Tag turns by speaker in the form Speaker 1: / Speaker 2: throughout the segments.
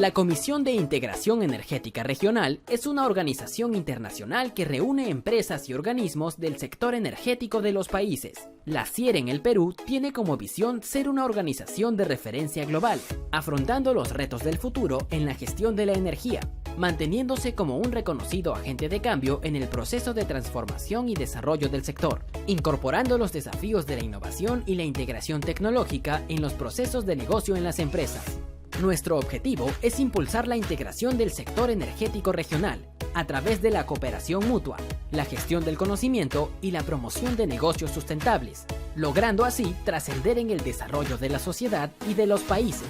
Speaker 1: La Comisión de Integración Energética Regional es una organización internacional que reúne empresas y organismos del sector energético de los países. La CIER en el Perú tiene como visión ser una organización de referencia global, afrontando los retos del futuro en la gestión de la energía, manteniéndose como un reconocido agente de cambio en el proceso de transformación y desarrollo del sector, incorporando los desafíos de la innovación y la integración tecnológica en los procesos de negocio en las empresas. Nuestro objetivo es impulsar la integración del sector energético regional a través de la cooperación mutua, la gestión del conocimiento y la promoción de negocios sustentables, logrando así trascender en el desarrollo de la sociedad y de los países.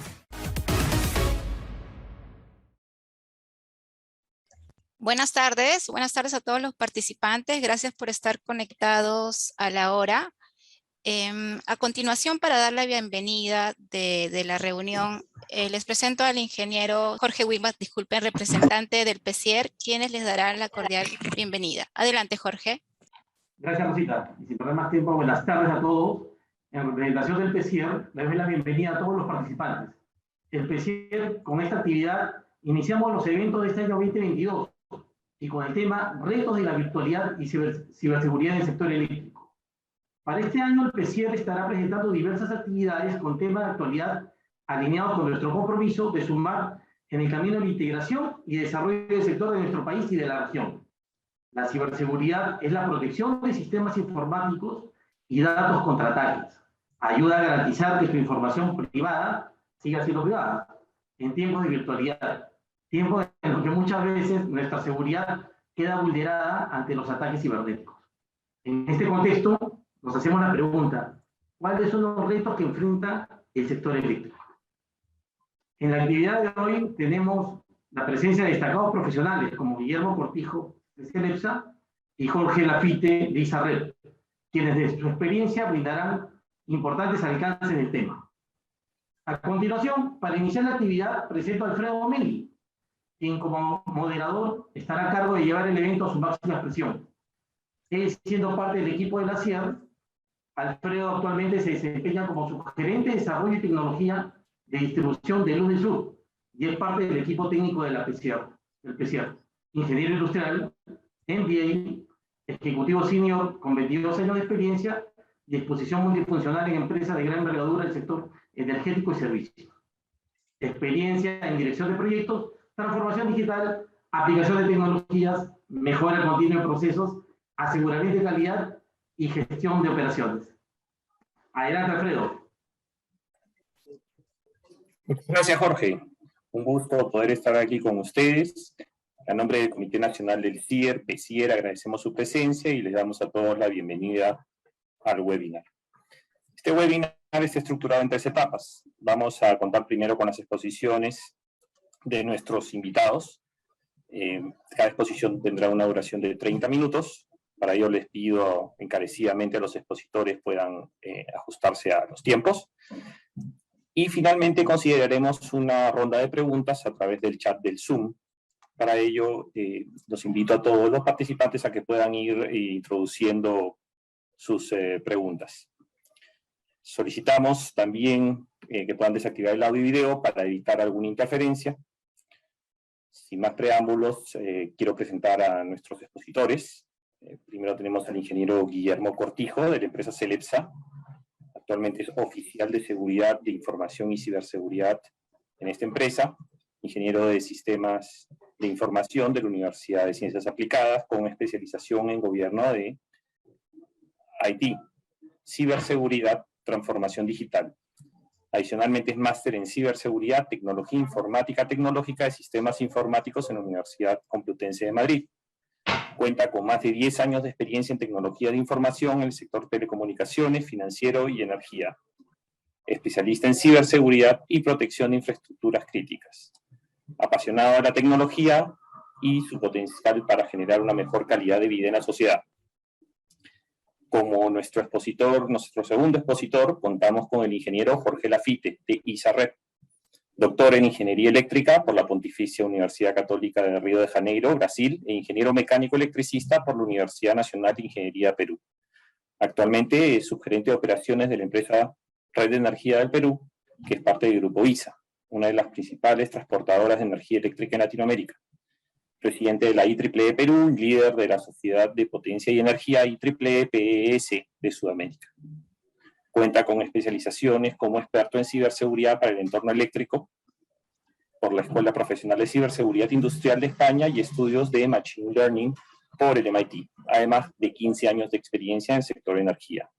Speaker 2: Buenas tardes a todos los participantes. Gracias por estar conectados a la hora. A continuación, para dar la bienvenida de la reunión, les presento al ingeniero Jorge Wimbat, representante del PECIER, quienes les darán la cordial bienvenida. Adelante, Jorge.
Speaker 3: Gracias, Rosita. Y sin perder más tiempo, buenas tardes a todos. En representación del PECIER, les doy la bienvenida a todos los participantes. El PECIER, con esta actividad, iniciamos los eventos de este año 2022 y con el tema Retos de la virtualidad y ciberseguridad en el sector eléctrico. Para este año, el PECIER estará presentando diversas actividades con temas de actualidad alineados con nuestro compromiso de sumar en el camino de la integración y desarrollo del sector de nuestro país y de la región. La ciberseguridad es la protección de sistemas informáticos y datos contra ataques. Ayuda a garantizar que su información privada siga siendo privada en tiempos de virtualidad, tiempos en los que muchas veces nuestra seguridad queda vulnerada ante los ataques cibernéticos. En este contexto, nos hacemos la pregunta: ¿cuáles son los retos que enfrenta el sector eléctrico? En la actividad de hoy tenemos la presencia de destacados profesionales como Guillermo Cortijo de CELEPSA y Jorge Lafite de ISARRED, quienes de su experiencia brindarán importantes alcances del tema. A continuación, para iniciar la actividad, presento a Alfredo Meli, quien como moderador estará a cargo de llevar el evento a su máxima expresión. Él, siendo parte del equipo de la CIER, Alfredo actualmente se desempeña como subgerente de desarrollo y tecnología de distribución de Luz del Sur y es parte del equipo técnico de la PECIER, del PECIER. Ingeniero industrial, MBA, ejecutivo senior con 22 años de experiencia y exposición multifuncional en empresas de gran envergadura del sector energético y servicios. Experiencia en dirección de proyectos, transformación digital, aplicación de tecnologías, mejora continua de procesos, aseguramiento de calidad y gestión de operaciones. Adelante, Alfredo.
Speaker 4: Muchas gracias, Jorge. Un gusto poder estar aquí con ustedes. A nombre del Comité Nacional del CIER, PECIER, agradecemos su presencia y les damos a todos la bienvenida al webinar. Este webinar está estructurado en 3 etapas. Vamos a contar primero con las exposiciones de nuestros invitados. Cada exposición tendrá una duración de 30 minutos. Para ello les pido encarecidamente a los expositores puedan ajustarse a los tiempos. Y finalmente consideraremos una ronda de preguntas a través del chat del Zoom. Para ello los invito a todos los participantes a que puedan ir introduciendo sus preguntas. Solicitamos también que puedan desactivar el audio y video para evitar alguna interferencia. Sin más preámbulos, quiero presentar a nuestros expositores. Primero tenemos al ingeniero Guillermo Cortijo, de la empresa CELEPSA. Actualmente es oficial de seguridad de información y ciberseguridad en esta empresa. Ingeniero de sistemas de información de la Universidad de Ciencias Aplicadas, con especialización en gobierno de IT, ciberseguridad, transformación digital. Adicionalmente es máster en ciberseguridad, tecnología informática tecnológica de sistemas informáticos en la Universidad Complutense de Madrid. Cuenta con más de 10 años de experiencia en tecnología de información en el sector telecomunicaciones, financiero y energía. Especialista en ciberseguridad y protección de infraestructuras críticas. Apasionado de la tecnología y su potencial para generar una mejor calidad de vida en la sociedad. Como nuestro segundo expositor, contamos con el ingeniero Jorge Lafite, de ISARRED, doctor en Ingeniería Eléctrica por la Pontificia Universidad Católica de Río de Janeiro, Brasil, e ingeniero mecánico electricista por la Universidad Nacional de Ingeniería Perú. Actualmente es subgerente de operaciones de la empresa Red de Energía del Perú, que es parte del Grupo ISA. una de las principales transportadoras de energía eléctrica en Latinoamérica. Presidente de la IEEE Perú, líder de la Sociedad de Potencia y Energía IEEE PES de Sudamérica. Cuenta con especializaciones como experto en ciberseguridad para el entorno eléctrico por la Escuela Profesional de Ciberseguridad Industrial de España y estudios de Machine Learning por el MIT, además de 15 años de experiencia en el sector energía.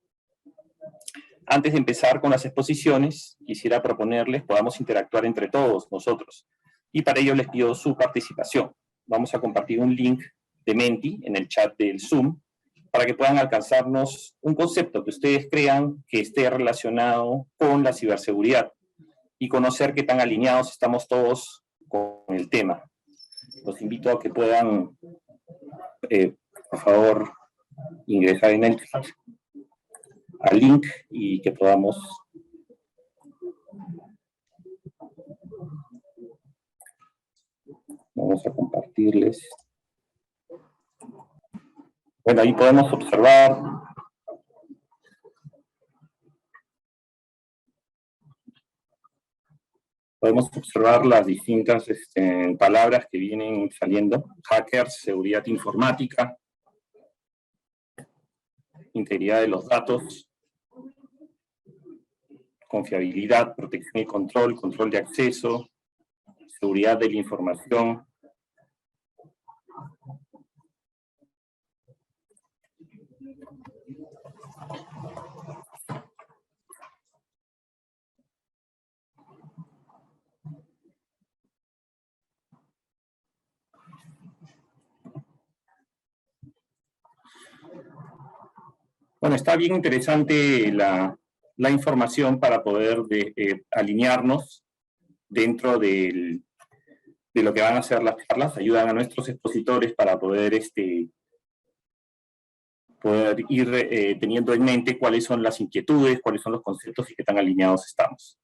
Speaker 4: Antes de empezar con las exposiciones, quisiera proponerles podamos interactuar entre todos nosotros, y para ello les pido su participación. Vamos a compartir un link de Menti en el chat del Zoom, para que puedan alcanzarnos un concepto que ustedes crean que esté relacionado con la ciberseguridad, y conocer qué tan alineados estamos todos con el tema. Los invito a que puedan, por favor, ingresar en el chat al link y que podamos vamos a compartirles. Bueno, ahí podemos observar las distintas palabras que vienen saliendo: hackers, seguridad informática, integridad de los datos, confiabilidad, protección y control, control de acceso, seguridad de la información. Bueno, está bien interesante la información para poder alinearnos dentro de lo que van a ser las charlas. Ayudan a nuestros expositores para poder ir teniendo en mente cuáles son las inquietudes, cuáles son los conceptos y qué tan alineados estamos.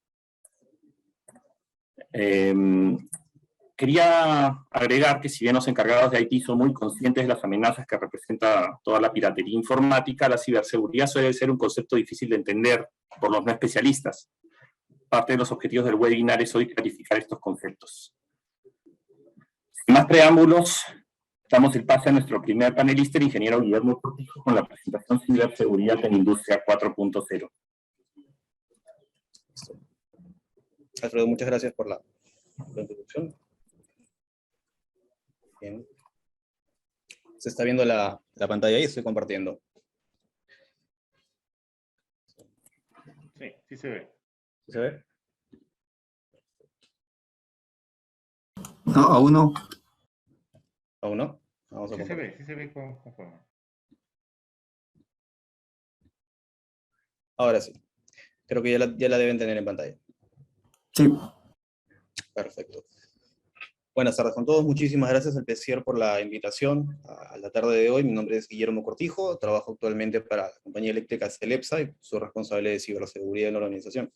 Speaker 4: Quería agregar que si bien los encargados de IT son muy conscientes de las amenazas que representa toda la piratería informática, la ciberseguridad suele ser un concepto difícil de entender por los no especialistas. Parte de los objetivos del webinar es hoy clarificar estos conceptos. Sin más preámbulos, damos el pase a nuestro primer panelista, el ingeniero Guillermo Cortijo, con la presentación Ciberseguridad en Industria 4.0.
Speaker 5: Alfredo, muchas gracias por la introducción. Bien. Se está viendo la pantalla ahí, estoy compartiendo.
Speaker 3: Sí, sí se ve.
Speaker 5: ¿Sí se ve?
Speaker 6: No, aún no.
Speaker 5: ¿Aún no? Vamos a
Speaker 3: Sí
Speaker 5: compartir.
Speaker 3: se ve con forma.
Speaker 5: Ahora sí. Creo que ya la deben tener en pantalla.
Speaker 6: Sí.
Speaker 5: Perfecto. Buenas tardes con todos. Muchísimas gracias al PESIER por la invitación a la tarde de hoy. Mi nombre es Guillermo Cortijo. Trabajo actualmente para la compañía eléctrica Celepsa y soy responsable de ciberseguridad en la organización.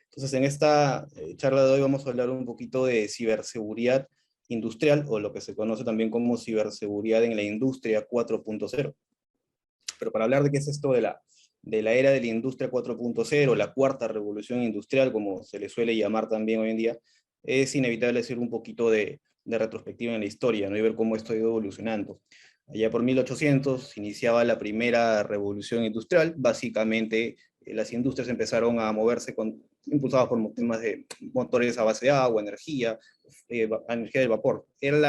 Speaker 5: Entonces, en esta charla de hoy vamos a hablar un poquito de ciberseguridad industrial, o lo que se conoce también como ciberseguridad en la industria 4.0. Pero para hablar de qué es esto de la era de la industria 4.0, la cuarta revolución industrial, como se le suele llamar también hoy en día, es inevitable hacer un poquito de retrospectiva en la historia, ¿no? Y ver cómo esto ha ido evolucionando. Allá por 1800 se iniciaba la primera revolución industrial. Básicamente las industrias empezaron a moverse impulsadas por temas de motores a base de agua, energía del vapor. Era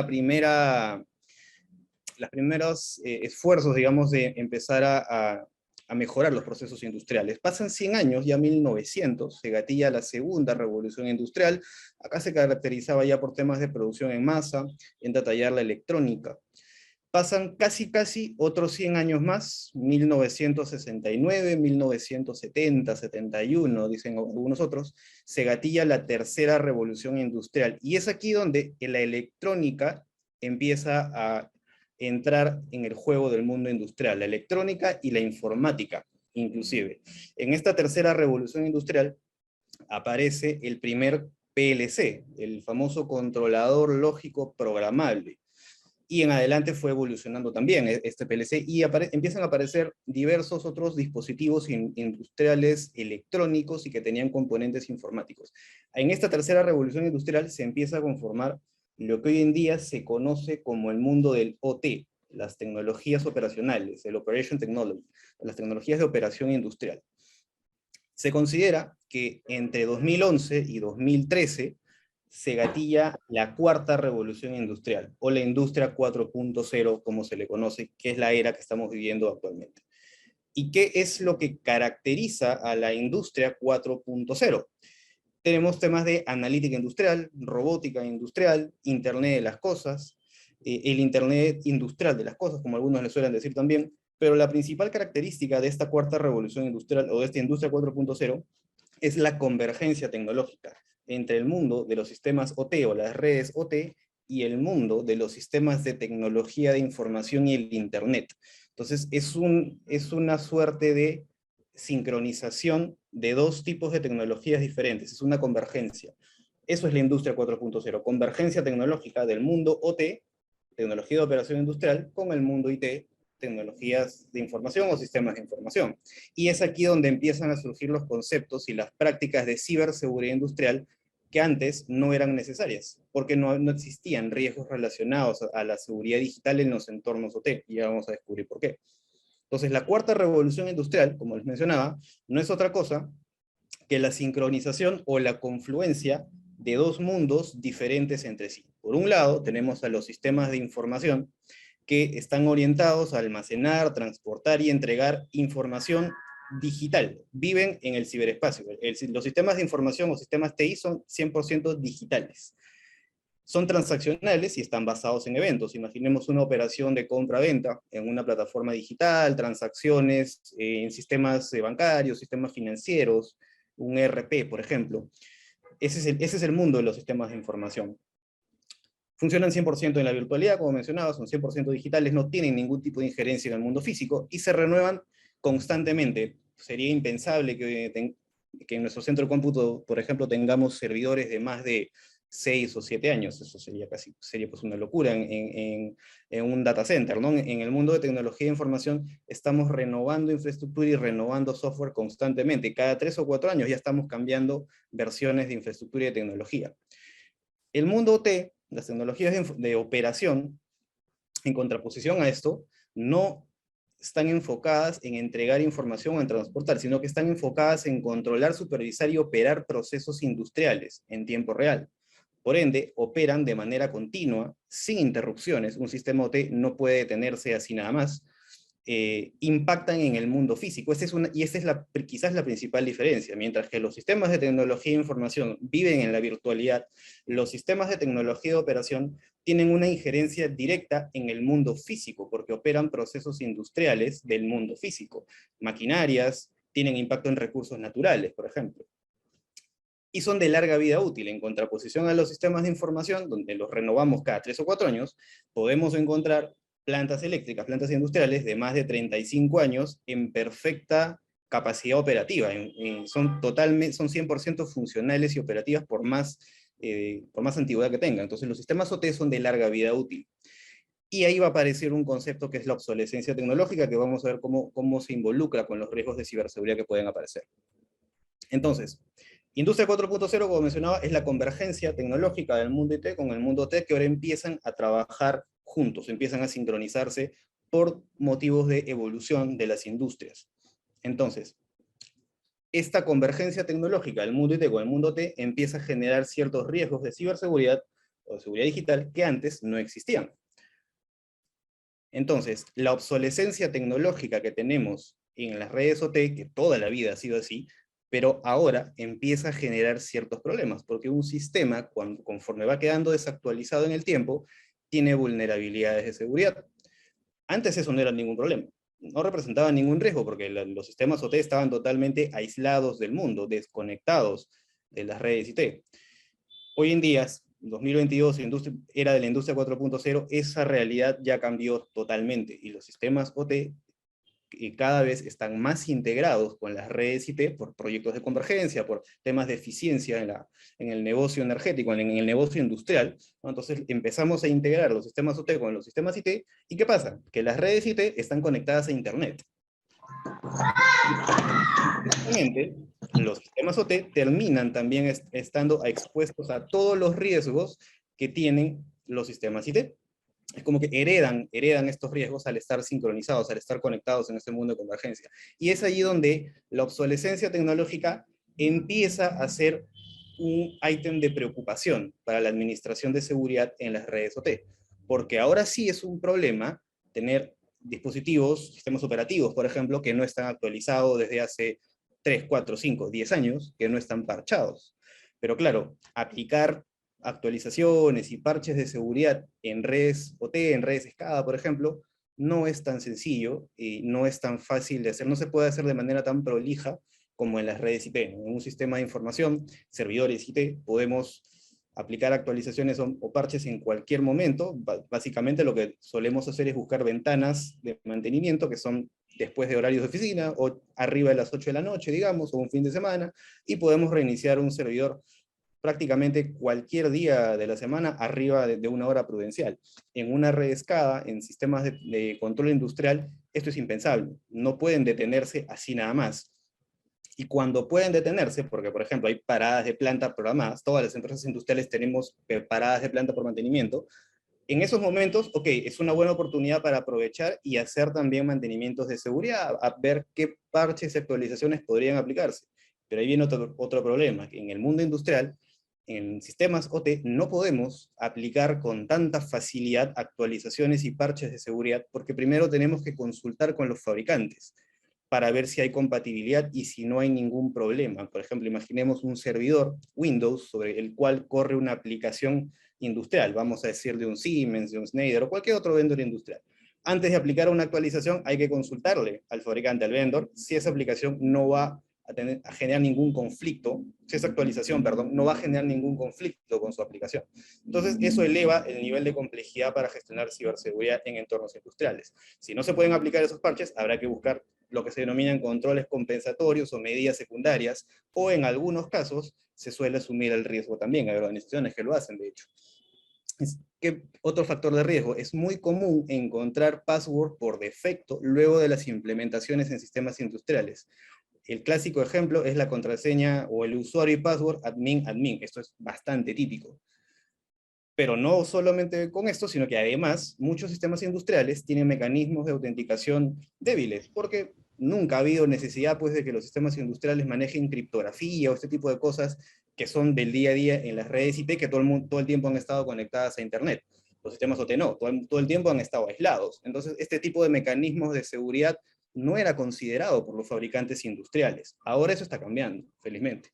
Speaker 5: los primeros esfuerzos, digamos, de empezar a mejorar los procesos industriales. Pasan 100 años, ya 1900, se gatilla la segunda revolución industrial. Acá se caracterizaba ya por temas de producción en masa, en detallar la electrónica. Pasan casi otros 100 años más, 1969, 1970, 71, dicen algunos otros, se gatilla la tercera revolución industrial. Y es aquí donde la electrónica empieza a entrar en el juego del mundo industrial, la electrónica y la informática, inclusive. En esta tercera revolución industrial aparece el primer PLC, el famoso controlador lógico programable. y en adelante fue evolucionando también este PLC, y empiezan a aparecer diversos otros dispositivos industriales electrónicos y que tenían componentes informáticos. En esta tercera revolución industrial se empieza a conformar lo que hoy en día se conoce como el mundo del OT, las tecnologías operacionales, el Operation Technology, las tecnologías de operación industrial. Se considera que entre 2011 y 2013 se gatilla la cuarta revolución industrial, o la industria 4.0, como se le conoce, que es la era que estamos viviendo actualmente. ¿Y qué es lo que caracteriza a la industria 4.0? Tenemos temas de analítica industrial, robótica industrial, Internet de las cosas, el Internet industrial de las cosas, como algunos le suelen decir también, pero la principal característica de esta cuarta revolución industrial, o de esta industria 4.0, es la convergencia tecnológica entre el mundo de los sistemas OT o las redes OT y el mundo de los sistemas de tecnología de información y el Internet. Entonces es una suerte de sincronización de dos tipos de tecnologías diferentes, es una convergencia. Eso es la industria 4.0, convergencia tecnológica del mundo OT, tecnología de operación industrial, con el mundo IT, tecnologías de información o sistemas de información. Y es aquí donde empiezan a surgir los conceptos y las prácticas de ciberseguridad industrial que antes no eran necesarias, porque no existían riesgos relacionados a la seguridad digital en los entornos OT, y ya vamos a descubrir por qué. Entonces, la cuarta revolución industrial, como les mencionaba, no es otra cosa que la sincronización o la confluencia de dos mundos diferentes entre sí. Por un lado, tenemos a los sistemas de información, que están orientados a almacenar, transportar y entregar información digital. Viven en el ciberespacio. Los sistemas de información o sistemas TI son 100% digitales. Son transaccionales y están basados en eventos. Imaginemos una operación de compra-venta en una plataforma digital, transacciones en sistemas bancarios, sistemas financieros, un ERP, por ejemplo. Ese es el mundo de los sistemas de información. Funcionan 100% en la virtualidad, como mencionaba, son 100% digitales, no tienen ningún tipo de injerencia en el mundo físico y se renuevan constantemente. Sería impensable que en nuestro centro de cómputo, por ejemplo, tengamos servidores de más de 6 o 7 años. Eso sería pues una locura en un data center, ¿no? En el mundo de tecnología de información estamos renovando infraestructura y renovando software constantemente. Cada 3 o 4 años ya estamos cambiando versiones de infraestructura y de tecnología. El mundo OT, las tecnologías de operación, en contraposición a esto, no están enfocadas en entregar información o en transportar, sino que están enfocadas en controlar, supervisar y operar procesos industriales en tiempo real. Por ende, operan de manera continua, sin interrupciones. Un sistema OT no puede detenerse así nada más. Impactan en el mundo físico. Esta es quizás la principal diferencia. Mientras que los sistemas de tecnología de información viven en la virtualidad, los sistemas de tecnología de operación tienen una injerencia directa en el mundo físico, porque operan procesos industriales del mundo físico. Maquinarias, tienen impacto en recursos naturales, por ejemplo. Y son de larga vida útil, en contraposición a los sistemas de información, donde los renovamos cada 3 o 4 años, podemos encontrar plantas eléctricas, plantas industriales de más de 35 años en perfecta capacidad operativa. Son 100% funcionales y operativas por más antigüedad que tengan. Entonces los sistemas OT son de larga vida útil. Y ahí va a aparecer un concepto que es la obsolescencia tecnológica, que vamos a ver cómo se involucra con los riesgos de ciberseguridad que pueden aparecer. Entonces, Industria 4.0, como mencionaba, es la convergencia tecnológica del mundo IT con el mundo OT, que ahora empiezan a trabajar juntos, empiezan a sincronizarse por motivos de evolución de las industrias. Entonces, esta convergencia tecnológica del mundo IT con el mundo OT empieza a generar ciertos riesgos de ciberseguridad o de seguridad digital que antes no existían. Entonces, la obsolescencia tecnológica que tenemos en las redes OT, que toda la vida ha sido así, pero ahora empieza a generar ciertos problemas, porque un sistema, conforme va quedando desactualizado en el tiempo, tiene vulnerabilidades de seguridad. Antes eso no era ningún problema, no representaba ningún riesgo, porque los sistemas OT estaban totalmente aislados del mundo, desconectados de las redes IT. Hoy en día, 2022, era de la industria 4.0, esa realidad ya cambió totalmente, y los sistemas OT y cada vez están más integrados con las redes IT por proyectos de convergencia, por temas de eficiencia en el negocio energético, en el negocio industrial, ¿no? Entonces empezamos a integrar los sistemas OT con los sistemas IT, ¿y qué pasa? Que las redes IT están conectadas a Internet. Justamente, los sistemas OT terminan también estando expuestos a todos los riesgos que tienen los sistemas IT. Es como que heredan estos riesgos al estar sincronizados, al estar conectados en este mundo de convergencia. Y es allí donde la obsolescencia tecnológica empieza a ser un ítem de preocupación para la administración de seguridad en las redes OT. Porque ahora sí es un problema tener dispositivos, sistemas operativos, por ejemplo, que no están actualizados desde hace 3, 4, 5, 10 años, que no están parchados. Pero claro, aplicar actualizaciones y parches de seguridad en redes OT, en redes SCADA, por ejemplo, no es tan sencillo y no es tan fácil de hacer, no se puede hacer de manera tan prolija como en las redes IT. En un sistema de información, servidores IT, podemos aplicar actualizaciones o parches en cualquier momento. Básicamente lo que solemos hacer es buscar ventanas de mantenimiento que son después de horarios de oficina, o arriba de las 8 de la noche, digamos, o un fin de semana, y podemos reiniciar un servidor prácticamente cualquier día de la semana arriba de una hora prudencial. En una red SCADA, en sistemas de control industrial, esto es impensable. No pueden detenerse así nada más. Y cuando pueden detenerse, porque por ejemplo hay paradas de planta programadas, todas las empresas industriales tenemos paradas de planta por mantenimiento, en esos momentos, ok, es una buena oportunidad para aprovechar y hacer también mantenimientos de seguridad, a ver qué parches y actualizaciones podrían aplicarse. Pero ahí viene otro problema, que en el mundo industrial, en sistemas OT, no podemos aplicar con tanta facilidad actualizaciones y parches de seguridad, porque primero tenemos que consultar con los fabricantes para ver si hay compatibilidad y si no hay ningún problema. Por ejemplo, imaginemos un servidor Windows sobre el cual corre una aplicación industrial, vamos a decir de un Siemens, de un Schneider o cualquier otro vendor industrial. Antes de aplicar una actualización hay que consultarle al fabricante, al vendor, si esa aplicación no va a generar ningún conflicto, si esa actualización, perdón, no va a generar ningún conflicto con su aplicación. Entonces, eso eleva el nivel de complejidad para gestionar ciberseguridad en entornos industriales. Si no se pueden aplicar esos parches, habrá que buscar lo que se denominan controles compensatorios o medidas secundarias, o en algunos casos se suele asumir el riesgo también. Hay organizaciones que lo hacen, de hecho. ¿Qué otro factor de riesgo? Es muy común encontrar password por defecto luego de las implementaciones en sistemas industriales. El clásico ejemplo es la contraseña o el usuario y password admin. Esto es bastante típico. Pero no solamente con esto, sino que además muchos sistemas industriales tienen mecanismos de autenticación débiles, porque nunca ha habido necesidad pues, de que los sistemas industriales manejen criptografía o este tipo de cosas que son del día a día en las redes IT, que todo el tiempo han estado conectadas a Internet. Los sistemas OT no, todo el tiempo han estado aislados. Entonces, este tipo de mecanismos de seguridad no era considerado por los fabricantes industriales. Ahora eso está cambiando, felizmente.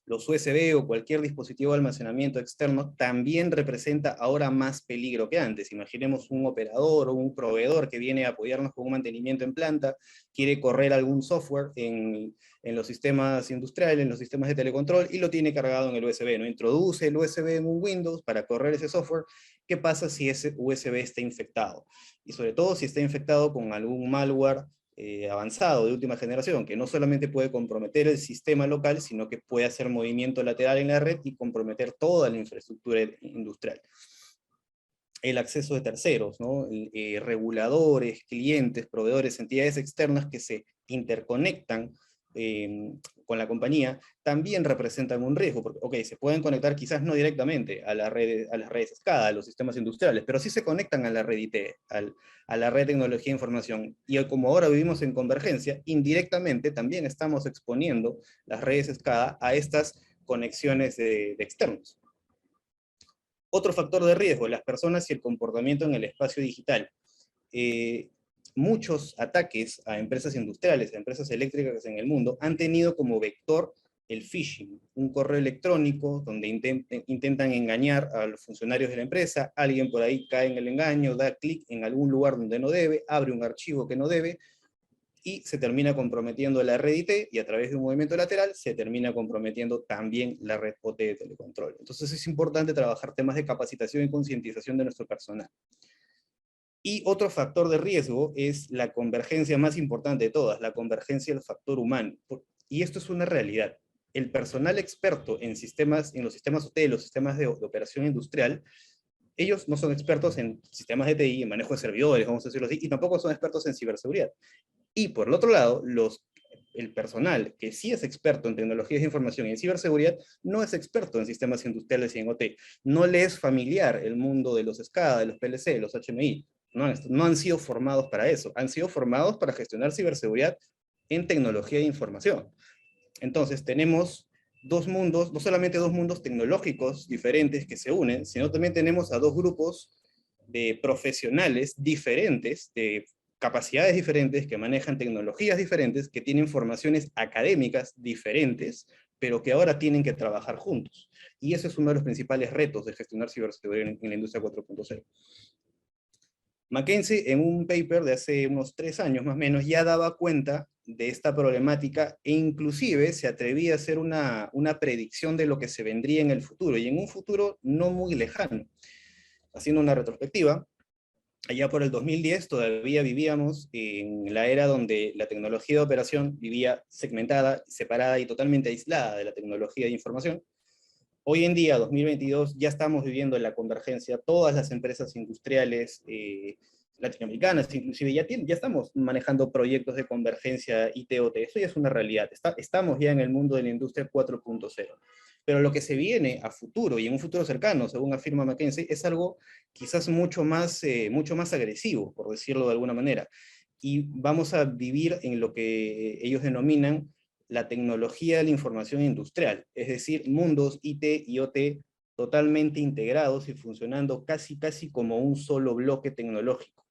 Speaker 5: Los USB o cualquier dispositivo de almacenamiento externo también representa ahora más peligro que antes. Imaginemos un operador o un proveedor que viene a apoyarnos con un mantenimiento en planta, quiere correr algún software en los sistemas industriales, en los sistemas de telecontrol, y lo tiene cargado en el USB, ¿no? Introduce el USB en un Windows para correr ese software. ¿Qué pasa si ese USB está infectado? Y sobre todo si está infectado con algún malware avanzado de última generación, que no solamente puede comprometer el sistema local, sino que puede hacer movimiento lateral en la red y comprometer toda la infraestructura industrial. El acceso de terceros, ¿no? Reguladores, clientes, proveedores, entidades externas que se interconectan con la compañía, también representan un riesgo, porque, ok, se pueden conectar quizás no directamente a las redes SCADA, a los sistemas industriales, pero sí se conectan a la red IT, a la red de tecnología de información, y como ahora vivimos en convergencia, indirectamente también estamos exponiendo las redes SCADA a estas conexiones de externos. Otro factor de riesgo, las personas y el comportamiento en el espacio digital. Muchos ataques a empresas industriales, a empresas eléctricas en el mundo, han tenido como vector el phishing, un correo electrónico donde intentan engañar a los funcionarios de la empresa, alguien por ahí cae en el engaño, da clic en algún lugar donde no debe, abre un archivo que no debe, y se termina comprometiendo la red IT, y a través de un movimiento lateral se termina comprometiendo también la red OT de telecontrol. Entonces es importante trabajar temas de capacitación y concientización de nuestro personal. Y otro factor de riesgo es la convergencia más importante de todas, la convergencia del factor humano. Y esto es una realidad. El personal experto en sistemas, en los sistemas OT, los sistemas de operación industrial, ellos no son expertos en sistemas de TI, en manejo de servidores, vamos a decirlo así, y tampoco son expertos en ciberseguridad. Y por el otro lado, el personal que sí es experto en tecnologías de información y en ciberseguridad, no es experto en sistemas industriales y en OT. No le es familiar el mundo de los SCADA, de los PLC, de los HMI. No han sido formados para eso. Han sido formados para gestionar ciberseguridad en tecnología de información. Entonces tenemos dos mundos, no solamente dos mundos tecnológicos diferentes que se unen, sino también tenemos a dos grupos de profesionales diferentes, de capacidades diferentes, que manejan tecnologías diferentes, que tienen formaciones académicas diferentes, pero que ahora tienen que trabajar juntos. Y ese es uno de los principales retos de gestionar ciberseguridad en la industria 4.0. McKinsey, en un paper de hace unos 3 años más o menos, ya daba cuenta de esta problemática e inclusive se atrevía a hacer una predicción de lo que se vendría en el futuro, y en un futuro no muy lejano. Haciendo una retrospectiva, allá por el 2010 todavía vivíamos en la era donde la tecnología de operación vivía segmentada, separada y totalmente aislada de la tecnología de información. Hoy en día, 2022, ya estamos viviendo en la convergencia. Todas las empresas industriales latinoamericanas, inclusive, ya estamos manejando proyectos de convergencia IT-OT. Eso ya es una realidad. Estamos ya en el mundo de la industria 4.0. Pero lo que se viene a futuro, y en un futuro cercano, según afirma McKinsey, es algo quizás mucho más agresivo, por decirlo de alguna manera. Y vamos a vivir en lo que ellos denominan la tecnología de la información industrial, es decir, mundos IT y OT totalmente integrados y funcionando casi como un solo bloque tecnológico.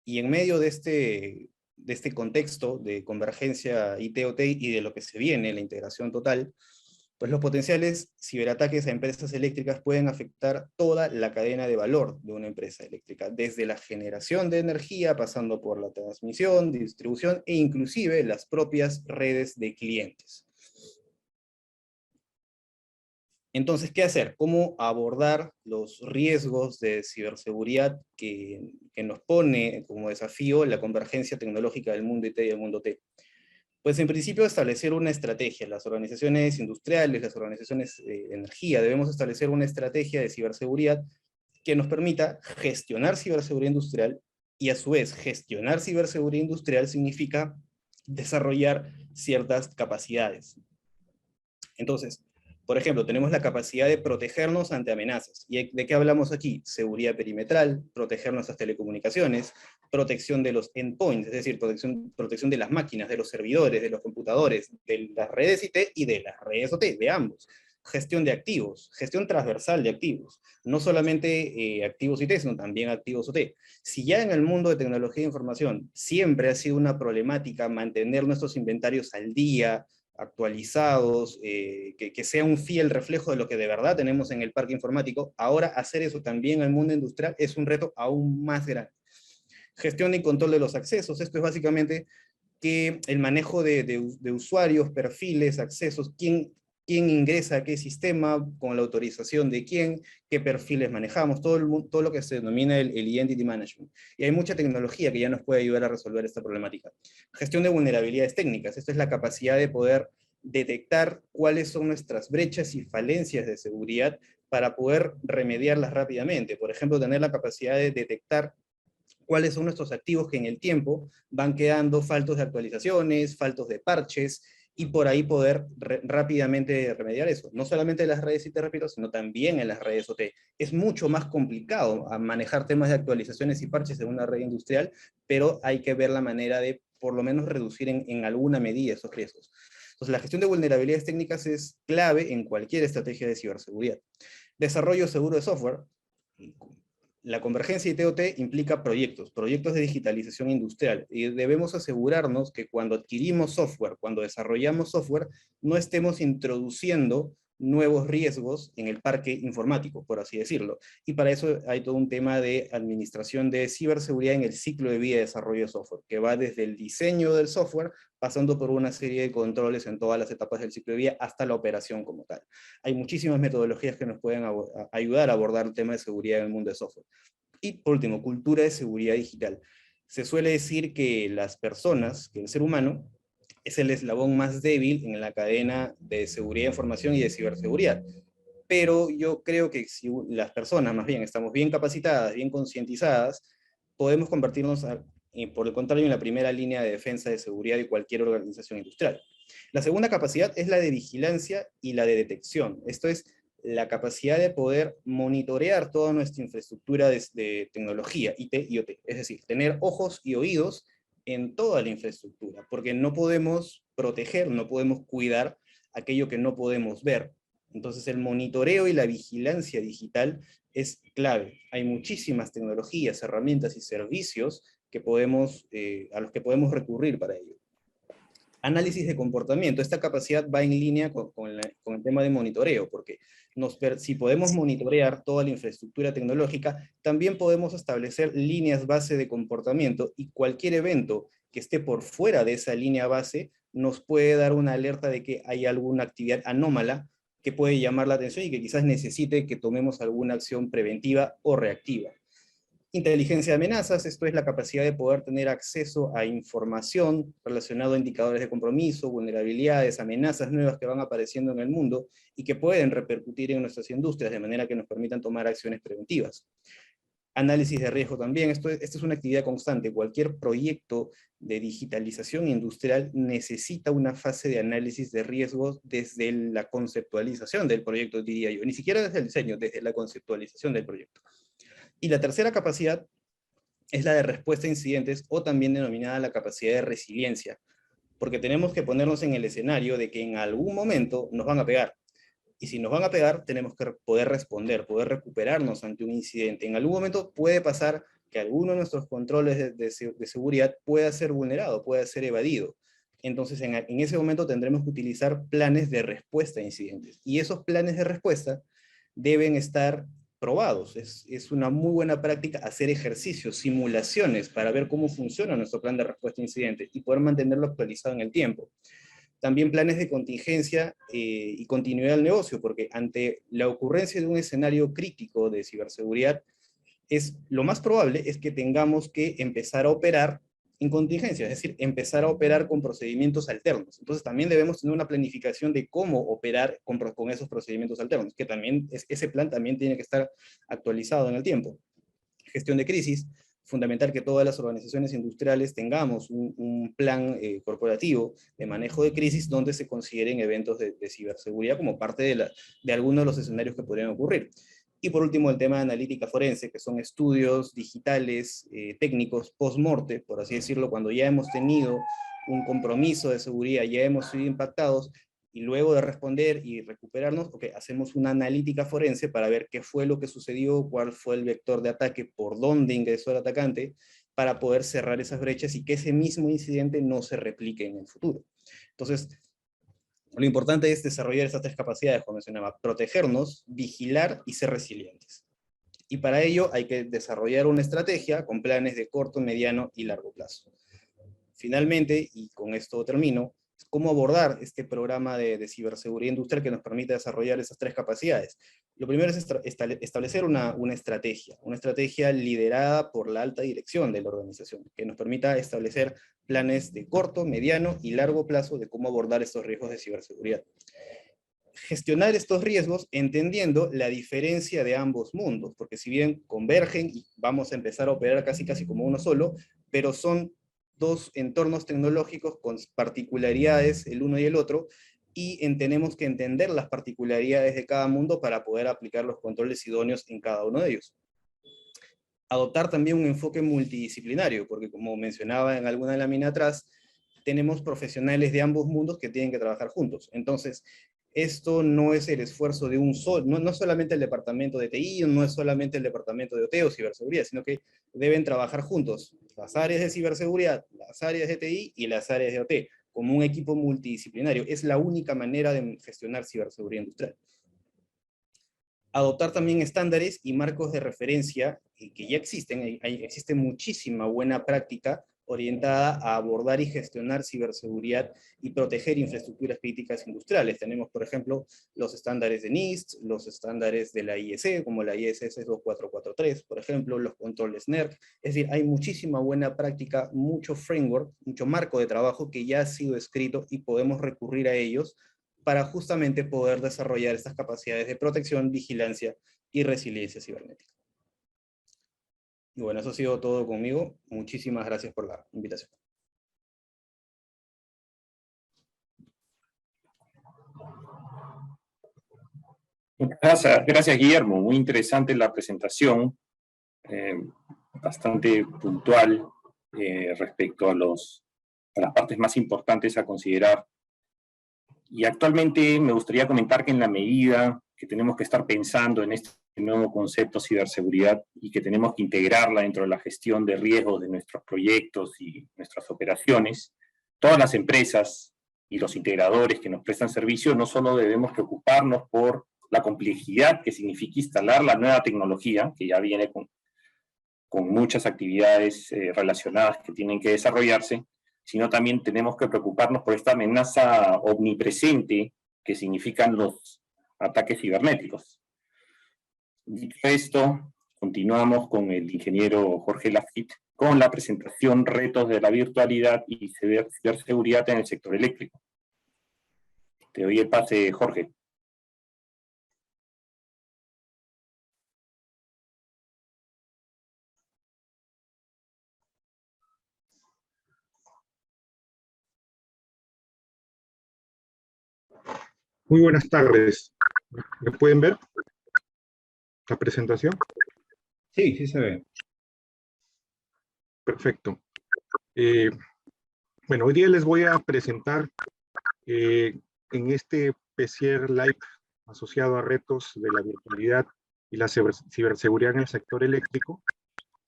Speaker 5: Y en medio de este contexto de convergencia IT-OT y de lo que se viene, la integración total, pues los potenciales ciberataques a empresas eléctricas pueden afectar toda la cadena de valor de una empresa eléctrica, desde la generación de energía, pasando por la transmisión, distribución e inclusive las propias redes de clientes. Entonces, ¿qué hacer? ¿Cómo abordar los riesgos de ciberseguridad que nos pone como desafío la convergencia tecnológica del mundo IT y del mundo OT? Pues en principio establecer una estrategia. Las organizaciones industriales, las organizaciones de energía, debemos establecer una estrategia de ciberseguridad que nos permita gestionar ciberseguridad industrial, y a su vez gestionar ciberseguridad industrial significa desarrollar ciertas capacidades. Entonces, por ejemplo, tenemos la capacidad de protegernos ante amenazas. ¿Y de qué hablamos aquí? Seguridad perimetral, proteger nuestras telecomunicaciones, protección de los endpoints, es decir, protección de las máquinas, de los servidores, de los computadores, de las redes IT y de las redes OT, de ambos. Gestión de activos, gestión transversal de activos, no solamente activos IT, sino también activos OT. Si ya en el mundo de tecnología de información siempre ha sido una problemática mantener nuestros inventarios al día, actualizados, que sea un fiel reflejo de lo que de verdad tenemos en el parque informático, ahora hacer eso también al mundo industrial es un reto aún más grande. Gestión y control de los accesos, esto es básicamente que el manejo de usuarios, perfiles, accesos, quién ingresa a qué sistema, con la autorización de quién, qué perfiles manejamos, todo lo que se denomina el Identity Management. Y hay mucha tecnología que ya nos puede ayudar a resolver esta problemática. Gestión de vulnerabilidades técnicas, esta es la capacidad de poder detectar cuáles son nuestras brechas y falencias de seguridad para poder remediarlas rápidamente. Por ejemplo, tener la capacidad de detectar cuáles son nuestros activos que en el tiempo van quedando faltos de actualizaciones, faltos de parches, y por ahí poder rápidamente remediar eso. No solamente en las redes IT, repito, sino también en las redes OT. Es mucho más complicado manejar temas de actualizaciones y parches en una red industrial, pero hay que ver la manera de por lo menos reducir en alguna medida esos riesgos. Entonces, la gestión de vulnerabilidades técnicas es clave en cualquier estrategia de ciberseguridad. Desarrollo seguro de software. La convergencia IT-OT implica proyectos de digitalización industrial, y debemos asegurarnos que cuando adquirimos software, cuando desarrollamos software, no estemos introduciendo nuevos riesgos en el parque informático, por así decirlo. Y para eso hay todo un tema de administración de ciberseguridad en el ciclo de vida de desarrollo de software, que va desde el diseño del software, pasando por una serie de controles en todas las etapas del ciclo de vida, hasta la operación como tal. Hay muchísimas metodologías que nos pueden ayudar a abordar el tema de seguridad en el mundo de software. Y por último, cultura de seguridad digital. Se suele decir que las personas, que el ser humano, es el eslabón más débil en la cadena de seguridad de información y de ciberseguridad. Pero yo creo que si las personas, más bien, estamos bien capacitadas, bien concientizadas, podemos convertirnos, por el contrario, en la primera línea de defensa de seguridad de cualquier organización industrial. La segunda capacidad es la de vigilancia y la de detección. Esto es la capacidad de poder monitorear toda nuestra infraestructura de tecnología, IT y OT. Es decir, tener ojos y oídos en toda la infraestructura, porque no podemos proteger, no podemos cuidar aquello que no podemos ver. Entonces el monitoreo y la vigilancia digital es clave. Hay muchísimas tecnologías, herramientas y servicios que a los que podemos recurrir para ello. Análisis de comportamiento. Esta capacidad va en línea con el tema de monitoreo, porque si podemos monitorear toda la infraestructura tecnológica, también podemos establecer líneas base de comportamiento, y cualquier evento que esté por fuera de esa línea base nos puede dar una alerta de que hay alguna actividad anómala que puede llamar la atención y que quizás necesite que tomemos alguna acción preventiva o reactiva. Inteligencia de amenazas, esto es la capacidad de poder tener acceso a información relacionada a indicadores de compromiso, vulnerabilidades, amenazas nuevas que van apareciendo en el mundo y que pueden repercutir en nuestras industrias de manera que nos permitan tomar acciones preventivas. Análisis de riesgo también, esta es una actividad constante. Cualquier proyecto de digitalización industrial necesita una fase de análisis de riesgos desde la conceptualización del proyecto, diría yo. Ni siquiera desde el diseño, desde la conceptualización del proyecto. Y la tercera capacidad es la de respuesta a incidentes, o también denominada la capacidad de resiliencia, porque tenemos que ponernos en el escenario de que en algún momento nos van a pegar. Y si nos van a pegar, tenemos que poder responder, poder recuperarnos ante un incidente. En algún momento puede pasar que alguno de nuestros controles de seguridad pueda ser vulnerado, pueda ser evadido. Entonces, en ese momento tendremos que utilizar planes de respuesta a incidentes. Y esos planes de respuesta deben estar probados. Es una muy buena práctica hacer ejercicios, simulaciones, para ver cómo funciona nuestro plan de respuesta a incidentes y poder mantenerlo actualizado en el tiempo. También planes de contingencia y continuidad del negocio, porque ante la ocurrencia de un escenario crítico de ciberseguridad, lo más probable es que tengamos que empezar a operar en contingencia, es decir, empezar a operar con procedimientos alternos. Entonces también debemos tener una planificación de cómo operar con esos procedimientos alternos, que también ese plan también tiene que estar actualizado en el tiempo. Gestión de crisis, fundamental que todas las organizaciones industriales tengamos un plan corporativo de manejo de crisis donde se consideren eventos de ciberseguridad como parte de algunos de los escenarios que podrían ocurrir. Y por último, el tema de analítica forense, que son estudios digitales, técnicos, post-morte, por así decirlo, cuando ya hemos tenido un compromiso de seguridad, ya hemos sido impactados, y luego de responder y recuperarnos, hacemos una analítica forense para ver qué fue lo que sucedió, cuál fue el vector de ataque, por dónde ingresó el atacante, para poder cerrar esas brechas y que ese mismo incidente no se replique en el futuro. Entonces, lo importante es desarrollar estas tres capacidades, como mencionaba: protegernos, vigilar y ser resilientes. Y para ello hay que desarrollar una estrategia con planes de corto, mediano y largo plazo. Finalmente, y con esto termino, cómo abordar este programa de ciberseguridad industrial que nos permite desarrollar esas tres capacidades. Lo primero es establecer una estrategia liderada por la alta dirección de la organización, que nos permita establecer planes de corto, mediano y largo plazo de cómo abordar estos riesgos de ciberseguridad. Gestionar estos riesgos entendiendo la diferencia de ambos mundos, porque si bien convergen y vamos a empezar a operar casi como uno solo, pero son dos entornos tecnológicos con particularidades el uno y el otro, y tenemos que entender las particularidades de cada mundo para poder aplicar los controles idóneos en cada uno de ellos. Adoptar también un enfoque multidisciplinario, porque como mencionaba en alguna lámina atrás, tenemos profesionales de ambos mundos que tienen que trabajar juntos. Entonces, esto no es el esfuerzo de un solo, no solamente el departamento de TI, no es solamente el departamento de OT o ciberseguridad, sino que deben trabajar juntos las áreas de ciberseguridad, las áreas de TI y las áreas de OT, como un equipo multidisciplinario. Es la única manera de gestionar ciberseguridad industrial. Adoptar también estándares y marcos de referencia que ya existen. Existe muchísima buena práctica orientada a abordar y gestionar ciberseguridad y proteger infraestructuras críticas industriales. Tenemos, por ejemplo, los estándares de NIST, los estándares de la IEC, como la ISS 2443, por ejemplo, los controles NERC. Es decir, hay muchísima buena práctica, mucho framework, mucho marco de trabajo que ya ha sido escrito y podemos recurrir a ellos para justamente poder desarrollar estas capacidades de protección, vigilancia y resiliencia cibernética. Y bueno, eso ha sido todo conmigo. Muchísimas gracias por la invitación.
Speaker 4: Gracias, Guillermo. Muy interesante la presentación, bastante puntual respecto a las partes más importantes a considerar. Y actualmente me gustaría comentar que en la medida que tenemos que estar pensando en este nuevo concepto ciberseguridad y que tenemos que integrarla dentro de la gestión de riesgos de nuestros proyectos y nuestras operaciones, todas las empresas y los integradores que nos prestan servicio no solo debemos preocuparnos por la complejidad que significa instalar la nueva tecnología, que ya viene con muchas actividades relacionadas que tienen que desarrollarse, sino también tenemos que preocuparnos por esta amenaza omnipresente que significan los ataques cibernéticos. Dicho esto, continuamos con el ingeniero Jorge Lafitte con la presentación Retos de la virtualidad y ciberseguridad en el sector eléctrico. Te doy el pase, Jorge.
Speaker 7: Muy buenas tardes. ¿Me pueden ver la presentación?
Speaker 6: Sí, sí se ve.
Speaker 7: Perfecto. Bueno, hoy día les voy a presentar en este PCR Live asociado a retos de la virtualidad y la ciberseguridad en el sector eléctrico.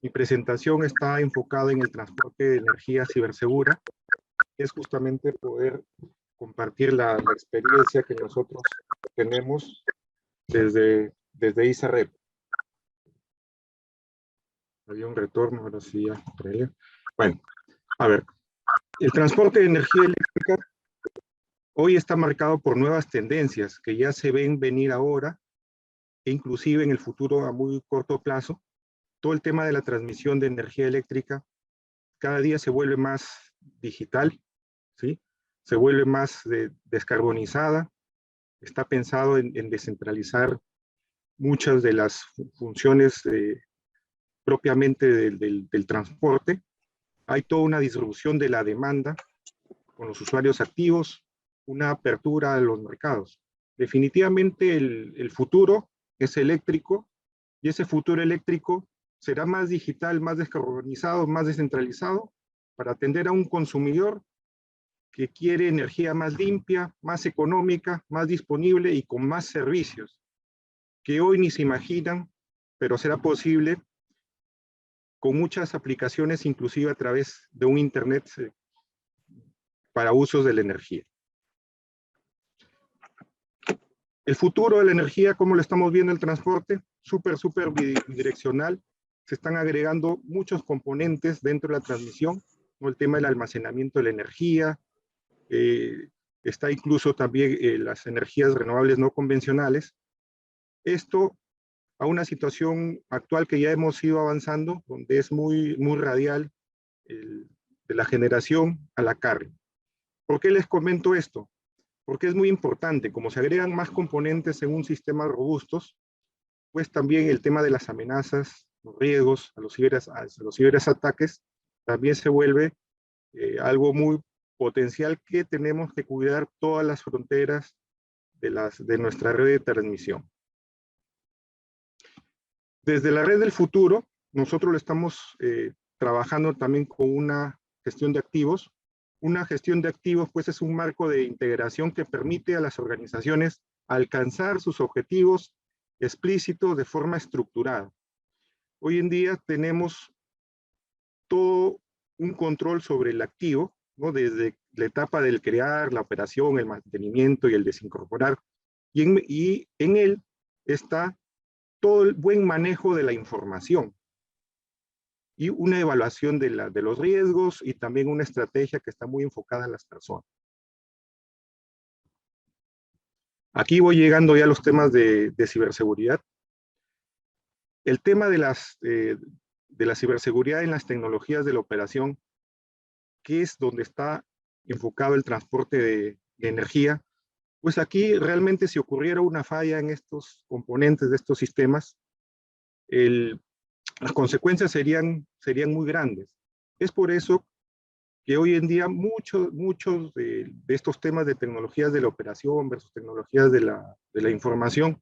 Speaker 7: Mi presentación está enfocada en el transporte de energía cibersegura, que es justamente poder compartir la experiencia que nosotros tenemos desde ISAREP. Había un retorno, ahora sí ya. Bueno, a ver, el transporte de energía eléctrica hoy está marcado por nuevas tendencias que ya se ven venir ahora e inclusive en el futuro a muy corto plazo. Todo el tema de la transmisión de energía eléctrica cada día se vuelve más digital, ¿sí? Se vuelve más descarbonizada, está pensado en descentralizar muchas de las funciones propiamente del transporte. Hay toda una distribución de la demanda con los usuarios activos, una apertura a los mercados. Definitivamente el futuro es eléctrico y ese futuro eléctrico será más digital, más descarbonizado, más descentralizado para atender a un consumidor que quiere energía más limpia, más económica, más disponible y con más servicios que hoy ni se imaginan, pero será posible con muchas aplicaciones, inclusive a través de un internet para usos de la energía. El futuro de la energía, ¿cómo lo estamos viendo el transporte? Súper bidireccional. Se están agregando muchos componentes dentro de la transmisión, ¿no? El tema del almacenamiento de la energía, está incluso también las energías renovables no convencionales. Esto a una situación actual que ya hemos ido avanzando, donde es muy radial de la generación a la carga. ¿Por qué les comento esto? Porque es muy importante, como se agregan más componentes en un sistema robustos, pues también el tema de las amenazas, los riesgos a los ciberataques, también se vuelve algo muy potencial que tenemos que cuidar todas las fronteras de nuestra red de transmisión. Desde la red del futuro, nosotros lo estamos trabajando también con una gestión de activos. Una gestión de activos, pues, es un marco de integración que permite a las organizaciones alcanzar sus objetivos explícitos de forma estructurada. Hoy en día tenemos todo un control sobre el activo, ¿no? Desde la etapa del crear, la operación, el mantenimiento y el desincorporar. Y en él está todo el buen manejo de la información y una evaluación de los riesgos y también una estrategia que está muy enfocada en las personas. Aquí voy llegando ya a los temas de ciberseguridad. El tema de la ciberseguridad en las tecnologías de la operación, que es donde está enfocado el transporte de energía, pues aquí realmente si ocurriera una falla en estos componentes de estos sistemas, las consecuencias serían muy grandes. Es por eso que hoy en día muchos de estos temas de tecnologías de la operación versus tecnologías de la información,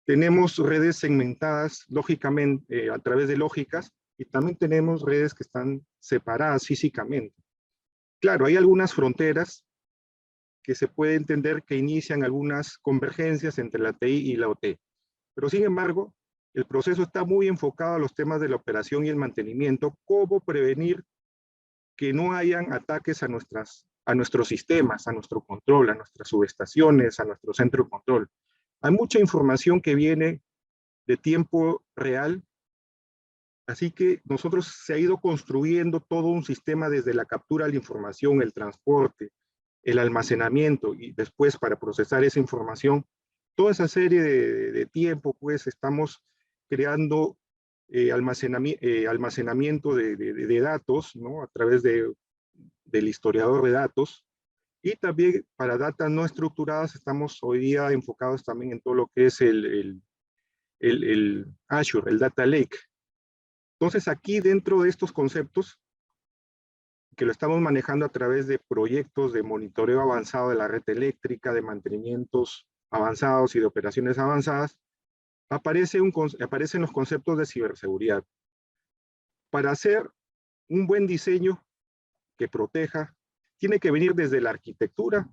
Speaker 7: tenemos redes segmentadas lógicamente a través de lógicas y también tenemos redes que están separadas físicamente. Claro, hay algunas fronteras que se puede entender que inician algunas convergencias entre la TI y la OT. Pero sin embargo, el proceso está muy enfocado a los temas de la operación y el mantenimiento, cómo prevenir que no hayan ataques a nuestros sistemas, a nuestro control, a nuestras subestaciones, a nuestro centro de control. Hay mucha información que viene de tiempo real, así que nosotros se ha ido construyendo todo un sistema desde la captura de la información, el transporte, el almacenamiento y después para procesar esa información, toda esa serie de tiempo, pues estamos creando almacenamiento de datos, ¿no? A través del historiador de datos, y también para datas no estructuradas estamos hoy día enfocados también en todo lo que es el Azure, el Data Lake. Entonces aquí dentro de estos conceptos, que lo estamos manejando a través de proyectos de monitoreo avanzado de la red eléctrica, de mantenimientos avanzados y de operaciones avanzadas, aparecen los conceptos de ciberseguridad. Para hacer un buen diseño que proteja, tiene que venir desde la arquitectura,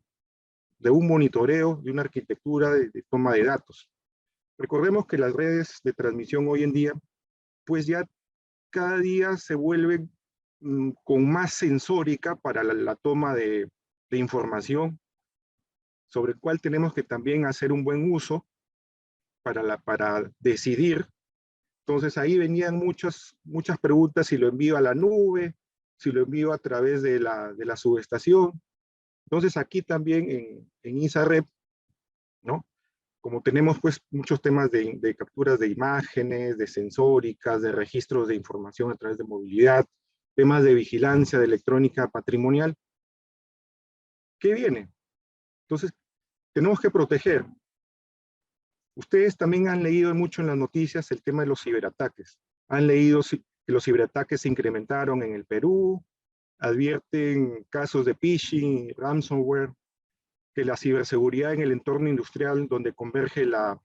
Speaker 7: de un monitoreo, de una arquitectura de toma de datos. Recordemos que las redes de transmisión hoy en día, pues ya cada día se vuelven con más sensórica para la toma de información, sobre el cual tenemos que también hacer un buen uso para decidir. Entonces ahí venían muchas preguntas, si lo envío a la nube, si lo envío a través de la subestación. Entonces aquí también en ISAREP, ¿no? Como tenemos pues muchos temas de capturas de imágenes, de sensóricas, de registros de información a través de movilidad, temas de vigilancia, de electrónica patrimonial, ¿qué viene? Entonces, tenemos que proteger. Ustedes también han leído mucho en las noticias el tema de los ciberataques. Han leído que los ciberataques se incrementaron en el Perú, advierten casos de phishing, ransomware, que la ciberseguridad en el entorno industrial donde converge la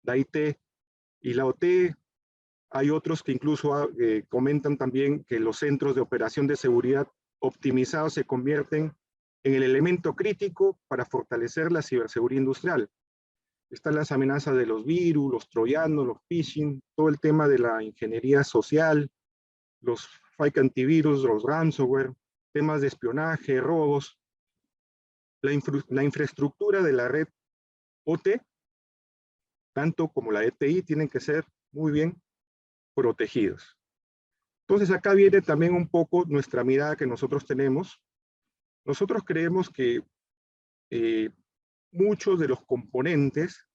Speaker 7: IT y la OT. Hay otros que incluso comentan también que los centros de operación de seguridad optimizados se convierten en el elemento crítico para fortalecer la ciberseguridad industrial. Están las amenazas de los virus, los troyanos, los phishing, todo el tema de la ingeniería social, los fake antivirus, los ransomware, temas de espionaje, robos. La infraestructura de la red OT, tanto como la ETI, tienen que ser muy bien protegidos. Entonces acá viene también un poco nuestra mirada que nosotros tenemos. Nosotros creemos que muchos de los componentes,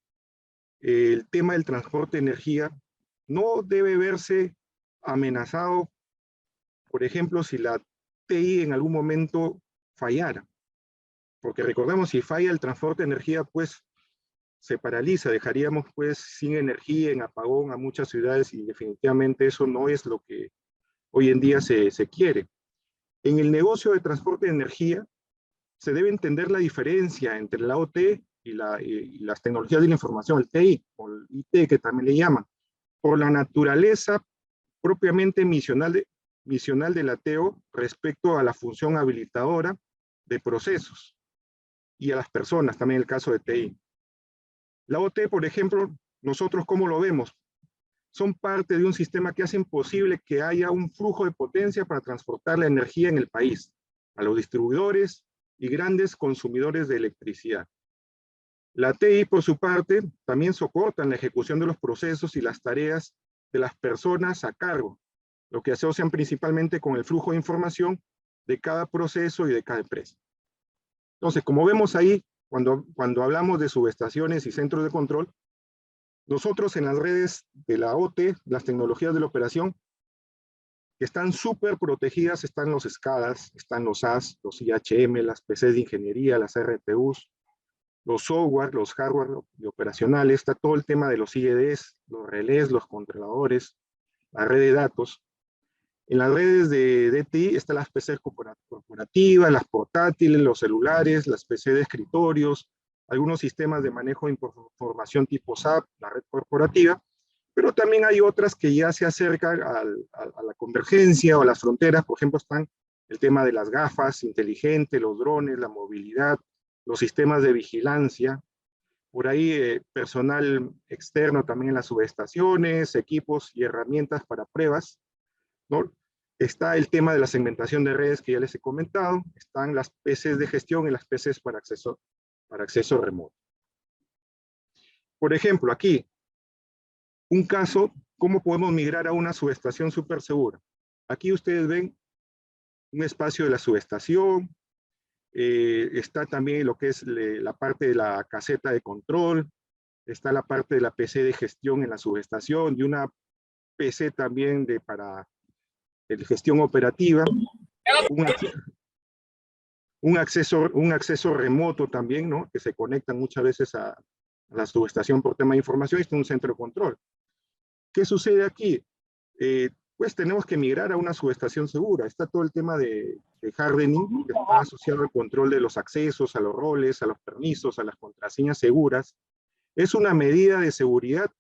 Speaker 7: el tema del transporte de energía, no debe verse amenazado, por ejemplo, si la TI en algún momento fallara. Porque recordemos, si falla el transporte de energía, pues se paraliza, dejaríamos pues sin energía, en apagón a muchas ciudades y definitivamente eso no es lo que hoy en día se quiere. En el negocio de transporte de energía se debe entender la diferencia entre la OT y las tecnologías de la información, el TI o el IT que también le llaman, por la naturaleza propiamente misional de la TO respecto a la función habilitadora de procesos y a las personas, también en el caso de TI. La OT, por ejemplo, nosotros ¿cómo lo vemos? Son parte de un sistema que hacen posible que haya un flujo de potencia para transportar la energía en el país, a los distribuidores y grandes consumidores de electricidad. La TI, por su parte, también soporta la ejecución de los procesos y las tareas de las personas a cargo, lo que asocian principalmente con el flujo de información de cada proceso y de cada empresa. Entonces, como vemos ahí, cuando hablamos de subestaciones y centros de control, nosotros en las redes de la OT, las tecnologías de la operación, que están súper protegidas, están los SCADAs, están los SAS, los IHM, las PCs de ingeniería, las RTUs, los software, los hardware operacionales, está todo el tema de los IEDs, los relés, los controladores, la red de datos. En las redes de DTI están las PCs corporativas, las portátiles, los celulares, las PC de escritorios, algunos sistemas de manejo de información tipo SAP, la red corporativa, pero también hay otras que ya se acercan a la convergencia o a las fronteras. Por ejemplo, están el tema de las gafas inteligentes, los drones, la movilidad, los sistemas de vigilancia, por ahí personal externo también en las subestaciones, equipos y herramientas para pruebas, ¿no? Está el tema de la segmentación de redes que ya les he comentado, están las PCs de gestión y las PCs para acceso remoto. Por ejemplo, aquí, un caso, ¿cómo podemos migrar a una subestación súper segura? Aquí ustedes ven un espacio de la subestación, está también lo que es la parte de la caseta de control, está la parte de la PC de gestión en la subestación y una PC también para gestión operativa, un acceso remoto también, ¿no? Que se conectan muchas veces a la subestación por tema de información, y está un centro de control. ¿Qué sucede aquí? Pues tenemos que migrar a una subestación segura. Está todo el tema de hardening, que está asociado al control de los accesos, a los roles, a los permisos, a las contraseñas seguras. Es una medida de seguridad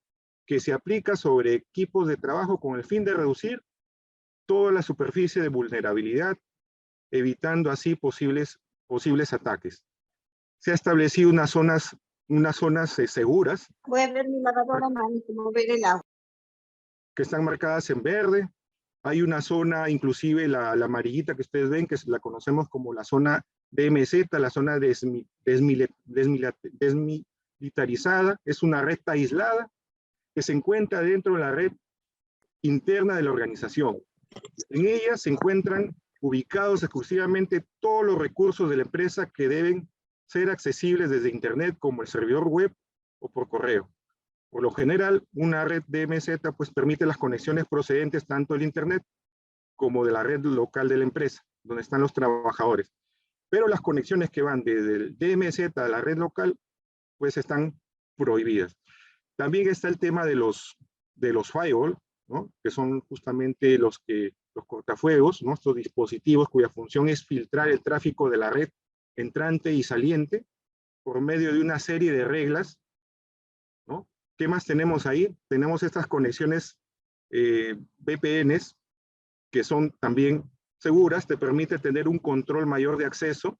Speaker 7: que se aplica sobre equipos de trabajo con el fin de reducir toda la superficie de vulnerabilidad, evitando así posibles ataques. Se ha establecido unas zonas seguras.
Speaker 8: Voy a ver mi lavadora, mami, como ver el agua.
Speaker 7: Que están marcadas en verde. Hay una zona, inclusive la amarillita que ustedes ven, que la conocemos como la zona DMZ, la zona desmilitarizada. Es una red aislada que se encuentra dentro de la red interna de la organización. En ella se encuentran ubicados exclusivamente todos los recursos de la empresa que deben ser accesibles desde Internet, como el servidor web o por correo. Por lo general, una red DMZ pues, permite las conexiones procedentes tanto del Internet como de la red local de la empresa, donde están los trabajadores. Pero las conexiones que van desde el DMZ a la red local, pues están prohibidas. También está el tema de los firewall, ¿no? Que son justamente los cortafuegos, ¿no? Estos dispositivos cuya función es filtrar el tráfico de la red entrante y saliente por medio de una serie de reglas, ¿no? ¿Qué más tenemos ahí? Tenemos estas conexiones VPNs, que son también seguras, te permite tener un control mayor de acceso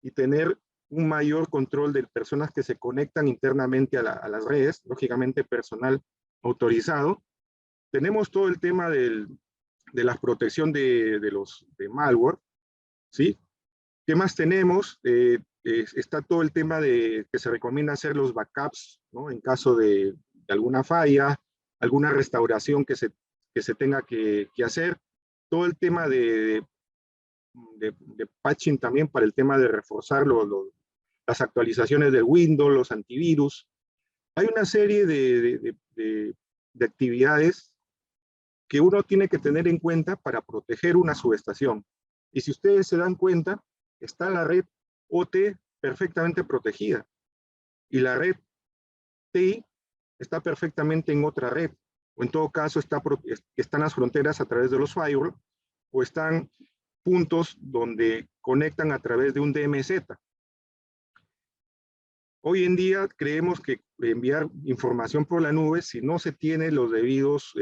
Speaker 7: y tener un mayor control de personas que se conectan internamente a las redes, lógicamente personal autorizado. Tenemos todo el tema de la protección de malware, ¿sí? ¿Qué más tenemos? Está todo el tema de que se recomienda hacer los backups, ¿no? En caso de alguna falla, alguna restauración que se tenga que hacer. Todo el tema de patching también para el tema de reforzar las actualizaciones del Windows, los antivirus. Hay una serie de actividades que uno tiene que tener en cuenta para proteger una subestación. Y si ustedes se dan cuenta, está la red OT perfectamente protegida y la red TI está perfectamente en otra red, o en todo caso están las fronteras a través de los firewall, o están puntos donde conectan a través de un DMZ. Hoy en día creemos que enviar información por la nube, si no se tiene los debidos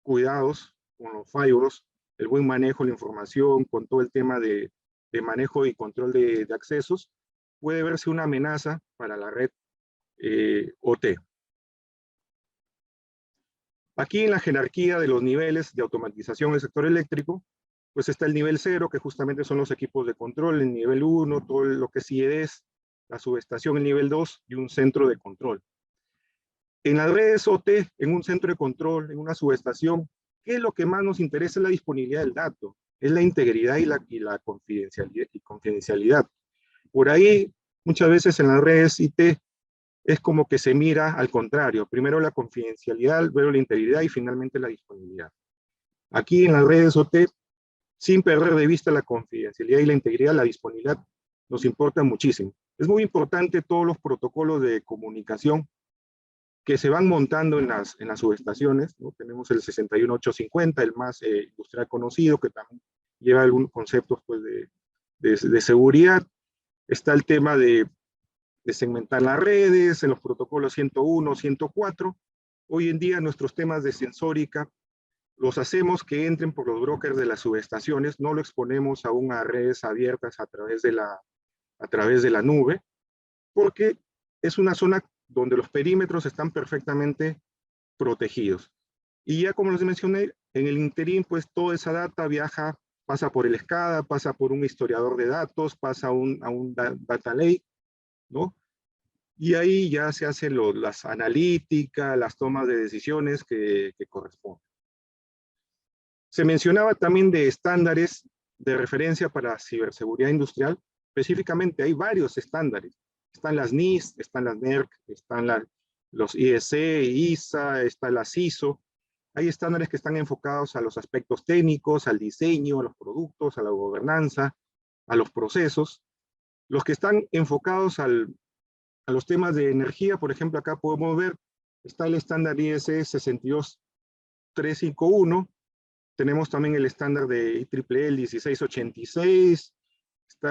Speaker 7: cuidados con los firewalls, el buen manejo de la información, con todo el tema de manejo y control de accesos, puede verse una amenaza para la red OT. Aquí en la jerarquía de los niveles de automatización del sector eléctrico, pues está el nivel 0, que justamente son los equipos de control, el nivel 1, todo lo que es IEDs, la subestación, el nivel 2 y un centro de control. En las redes OT, en un centro de control, en una subestación, ¿qué es lo que más nos interesa? Es la disponibilidad del dato, es la integridad y la confidencialidad. Por ahí, muchas veces en las redes IT, es como que se mira al contrario. Primero la confidencialidad, luego la integridad y finalmente la disponibilidad. Aquí en las redes OT, sin perder de vista la confidencialidad y la integridad, la disponibilidad nos importa muchísimo. Es muy importante todos los protocolos de comunicación que se van montando en las subestaciones, ¿no? Tenemos el 61850, el más industrial conocido, que también lleva algunos conceptos pues, de seguridad. Está el tema de segmentar las redes, en los protocolos 101, 104. Hoy en día nuestros temas de sensórica los hacemos que entren por los brokers de las subestaciones, no lo exponemos aún a redes abiertas a través de la nube, porque es una zona donde los perímetros están perfectamente protegidos. Y ya como les mencioné, en el interín, pues toda esa data viaja, pasa por el SCADA, pasa por un historiador de datos, pasa a un data lake, ¿no? Y ahí ya se hacen las analíticas, las tomas de decisiones que corresponden. Se mencionaba también de estándares de referencia para ciberseguridad industrial. Específicamente hay varios estándares. Están las NIST, están las NERC, están los IEC, ISA, está la CISO. Hay estándares que están enfocados a los aspectos técnicos, al diseño, a los productos, a la gobernanza, a los procesos. Los que están enfocados a los temas de energía, por ejemplo, acá podemos ver, está el estándar IEC 62351, tenemos también el estándar de IEEE, el 1686, está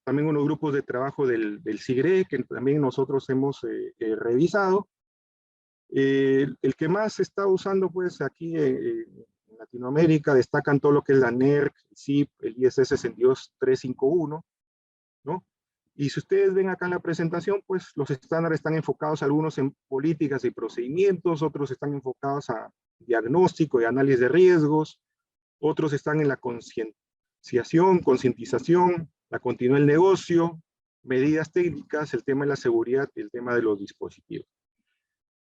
Speaker 7: también unos grupos de trabajo del CIGRE, que también nosotros hemos revisado. El que más se está usando, pues, aquí en Latinoamérica, destacan todo lo que es la NERC, el CIP, el IEC 62351, ¿no? Y si ustedes ven acá en la presentación, pues los estándares están enfocados algunos en políticas y procedimientos, otros están enfocados a diagnóstico y análisis de riesgos, otros están en la concientización, la continuidad del negocio, medidas técnicas, el tema de la seguridad y el tema de los dispositivos.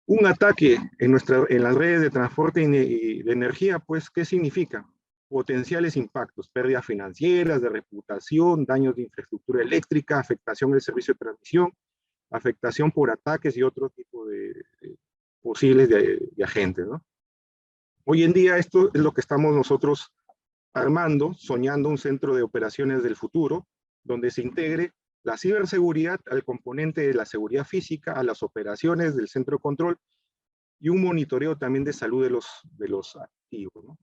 Speaker 7: Un ataque en las redes de transporte y de energía, pues, ¿qué significa? Potenciales impactos, pérdidas financieras, de reputación, daños de infraestructura eléctrica, afectación del servicio de transmisión, afectación por ataques y otro tipo de posibles de agentes, ¿no? Hoy en día esto es lo que estamos nosotros armando, soñando un centro de operaciones del futuro, donde se integre la ciberseguridad al componente de la seguridad física, a las operaciones del centro de control y un monitoreo también de salud de los activos, ¿no?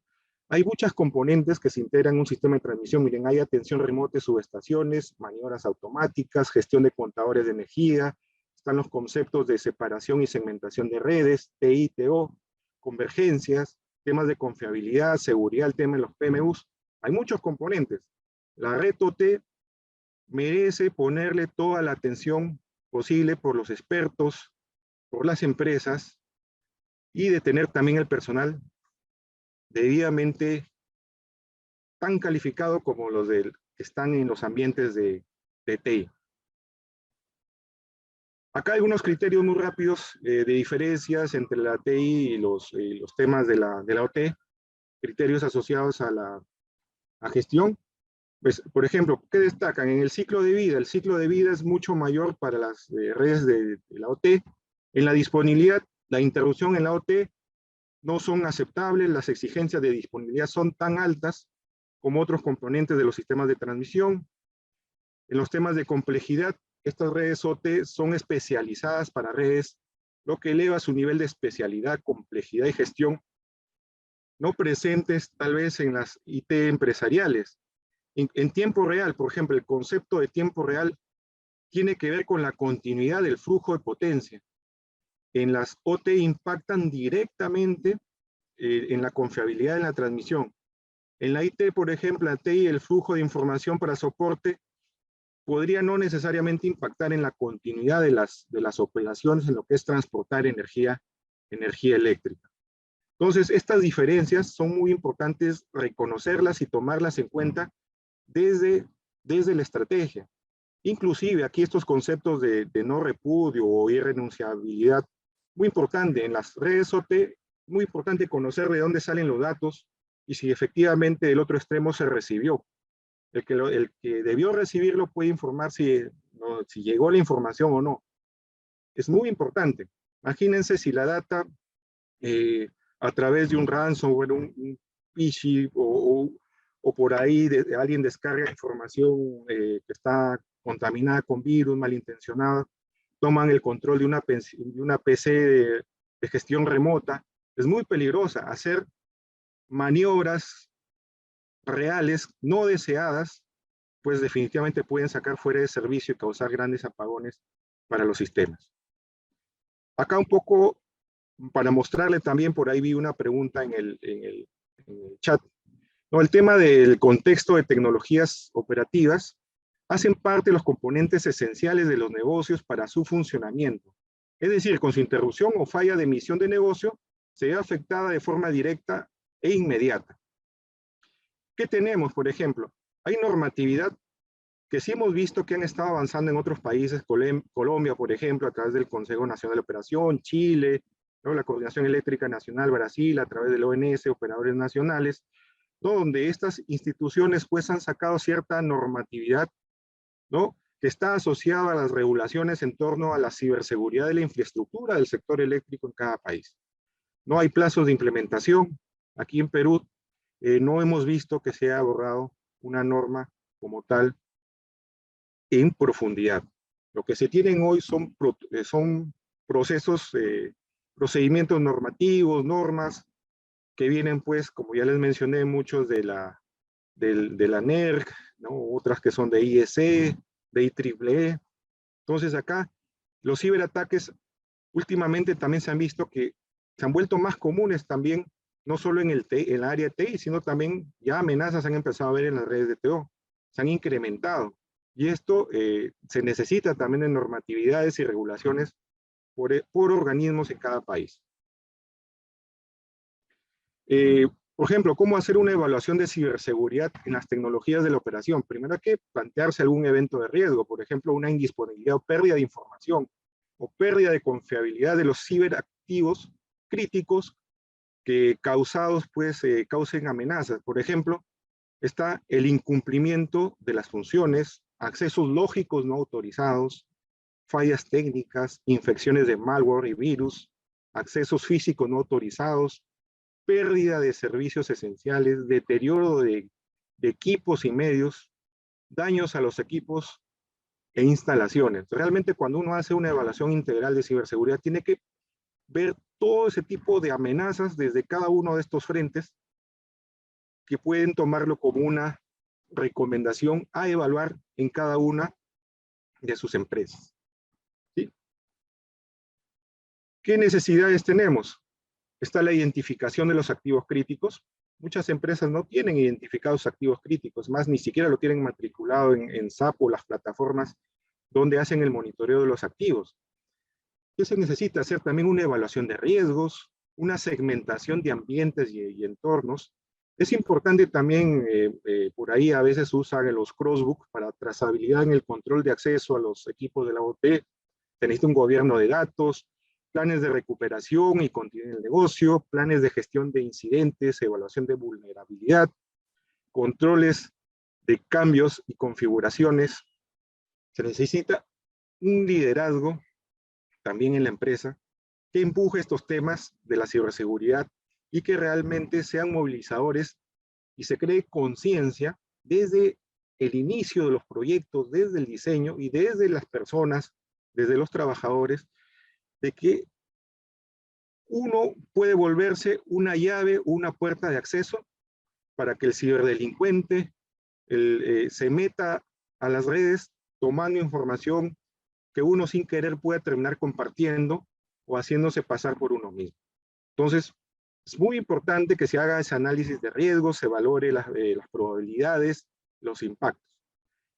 Speaker 7: Hay muchas componentes que se integran en un sistema de transmisión. Miren, hay atención remota de subestaciones, maniobras automáticas, gestión de contadores de energía, están los conceptos de separación y segmentación de redes, TI, TO, convergencias, temas de confiabilidad, seguridad, el tema de los PMUs. Hay muchos componentes. La red OT merece ponerle toda la atención posible por los expertos, por las empresas, y de tener también el personal debidamente tan calificado como los que están en los ambientes de TI. Acá hay unos criterios muy rápidos de diferencias entre la TI y los temas de la OT, criterios asociados a gestión. Pues, por ejemplo, ¿qué destacan? En el ciclo de vida es mucho mayor para las redes de la OT. En la disponibilidad, la interrupción en la OT no son aceptables, las exigencias de disponibilidad son tan altas como otros componentes de los sistemas de transmisión. En los temas de complejidad, estas redes OT son especializadas para redes, lo que eleva su nivel de especialidad, complejidad y gestión, no presentes tal vez en las IT empresariales. En tiempo real, por ejemplo, el concepto de tiempo real tiene que ver con la continuidad del flujo de potencia. En las OT impactan directamente en la confiabilidad de la transmisión. En la IT, por ejemplo, la TI, el flujo de información para soporte podría no necesariamente impactar en la continuidad de las operaciones en lo que es transportar energía eléctrica. Entonces, estas diferencias son muy importantes reconocerlas y tomarlas en cuenta desde la estrategia. Inclusive aquí estos conceptos de no repudio o irrenunciabilidad, muy importante en las redes OT, muy importante conocer de dónde salen los datos y si efectivamente del otro extremo se recibió. El que debió recibirlo puede informar si llegó la información o no. Es muy importante. Imagínense si la data a través de un ransomware, un phishing o por ahí alguien descarga información que está contaminada con virus, malintencionada, toman el control de una PC de gestión remota. Es muy peligrosa hacer maniobras reales, no deseadas, pues definitivamente pueden sacar fuera de servicio y causar grandes apagones para los sistemas. Acá un poco, para mostrarle también, por ahí vi una pregunta en el chat. No, el tema del contexto de tecnologías operativas hacen parte de los componentes esenciales de los negocios para su funcionamiento. Es decir, con su interrupción o falla de emisión de negocio, se ve afectada de forma directa e inmediata. ¿Qué tenemos, por ejemplo? Hay normatividad que sí hemos visto que han estado avanzando en otros países, Colombia, por ejemplo, a través del Consejo Nacional de Operación, Chile, ¿no? La Coordinación Eléctrica Nacional, Brasil, a través del ONS, operadores nacionales, ¿no? Donde estas instituciones pues han sacado cierta normatividad, ¿no? Que está asociada a las regulaciones en torno a la ciberseguridad de la infraestructura del sector eléctrico en cada país. No hay plazos de implementación. Aquí en Perú no hemos visto que se haya borrado una norma como tal en profundidad. Lo que se tienen hoy son procesos, procedimientos normativos, normas, que vienen pues, como ya les mencioné, muchos de la NERC, ¿no? Otras que son de IEC, de IEEE. Entonces acá, los ciberataques últimamente también se han visto que se han vuelto más comunes también, no solo en el área de TI, sino también ya amenazas se han empezado a ver en las redes de TO, se han incrementado. Y esto se necesita también de normatividades y regulaciones por organismos en cada país. Por ejemplo, ¿cómo hacer una evaluación de ciberseguridad en las tecnologías de la operación? Primero hay que plantearse algún evento de riesgo, por ejemplo, una indisponibilidad o pérdida de información o pérdida de confiabilidad de los ciberactivos críticos que causen amenazas. Por ejemplo, está el incumplimiento de las funciones, accesos lógicos no autorizados, fallas técnicas, infecciones de malware y virus, accesos físicos no autorizados, pérdida de servicios esenciales, deterioro de equipos y medios, daños a los equipos e instalaciones. Realmente cuando uno hace una evaluación integral de ciberseguridad, tiene que ver todo ese tipo de amenazas desde cada uno de estos frentes que pueden tomarlo como una recomendación a evaluar en cada una de sus empresas. ¿Sí? ¿Qué necesidades tenemos? Está la identificación de los activos críticos. Muchas empresas no tienen identificados activos críticos, más ni siquiera lo tienen matriculado en SAP o las plataformas donde hacen el monitoreo de los activos. ¿Qué se necesita? Hacer también una evaluación de riesgos, una segmentación de ambientes y entornos. Es importante también, por ahí a veces usan los crossbook para trazabilidad en el control de acceso a los equipos de la OT. Se necesita un gobierno de datos, planes de recuperación y continuidad del negocio, planes de gestión de incidentes, evaluación de vulnerabilidad, controles de cambios y configuraciones. Se necesita un liderazgo también en la empresa que empuje estos temas de la ciberseguridad y que realmente sean movilizadores y se cree conciencia desde el inicio de los proyectos, desde el diseño y desde las personas, desde los trabajadores, de que uno puede volverse una llave, una puerta de acceso para que el ciberdelincuente se meta a las redes tomando información que uno sin querer puede terminar compartiendo o haciéndose pasar por uno mismo. Entonces, es muy importante que se haga ese análisis de riesgos, se valore las probabilidades, los impactos.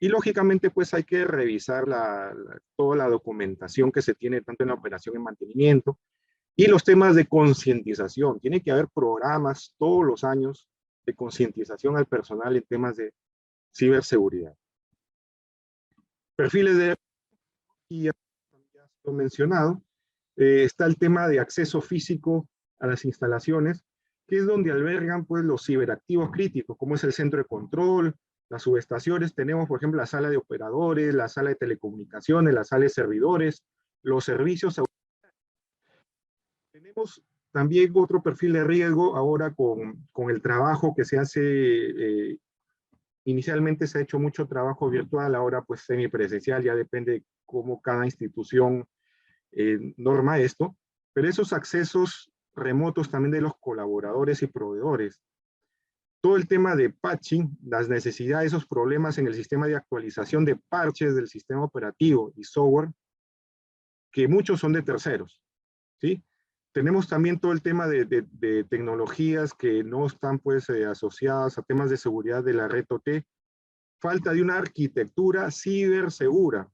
Speaker 7: Y lógicamente, pues hay que revisar toda la documentación que se tiene tanto en la operación y mantenimiento, Y los temas de concientización. Tiene que haber programas todos los años de concientización al personal en temas de ciberseguridad. Perfiles de... Y ya lo he mencionado. Está el tema de acceso físico a las instalaciones, que es donde albergan pues, los ciberactivos críticos, como es el centro de control, las subestaciones. Tenemos, por ejemplo, la sala de operadores, la sala de telecomunicaciones, la sala de servidores, los servicios. Tenemos también otro perfil de riesgo ahora con el trabajo que se hace. Inicialmente se ha hecho mucho trabajo virtual, ahora pues semipresencial, ya depende de cómo cada institución norma esto, pero esos accesos remotos también de los colaboradores y proveedores. Todo el tema de patching, las necesidades, esos problemas en el sistema de actualización de parches del sistema operativo y software, que muchos son de terceros, ¿sí? Tenemos también todo el tema de tecnologías que no están pues asociadas a temas de seguridad de la red OT. Falta de una arquitectura cibersegura.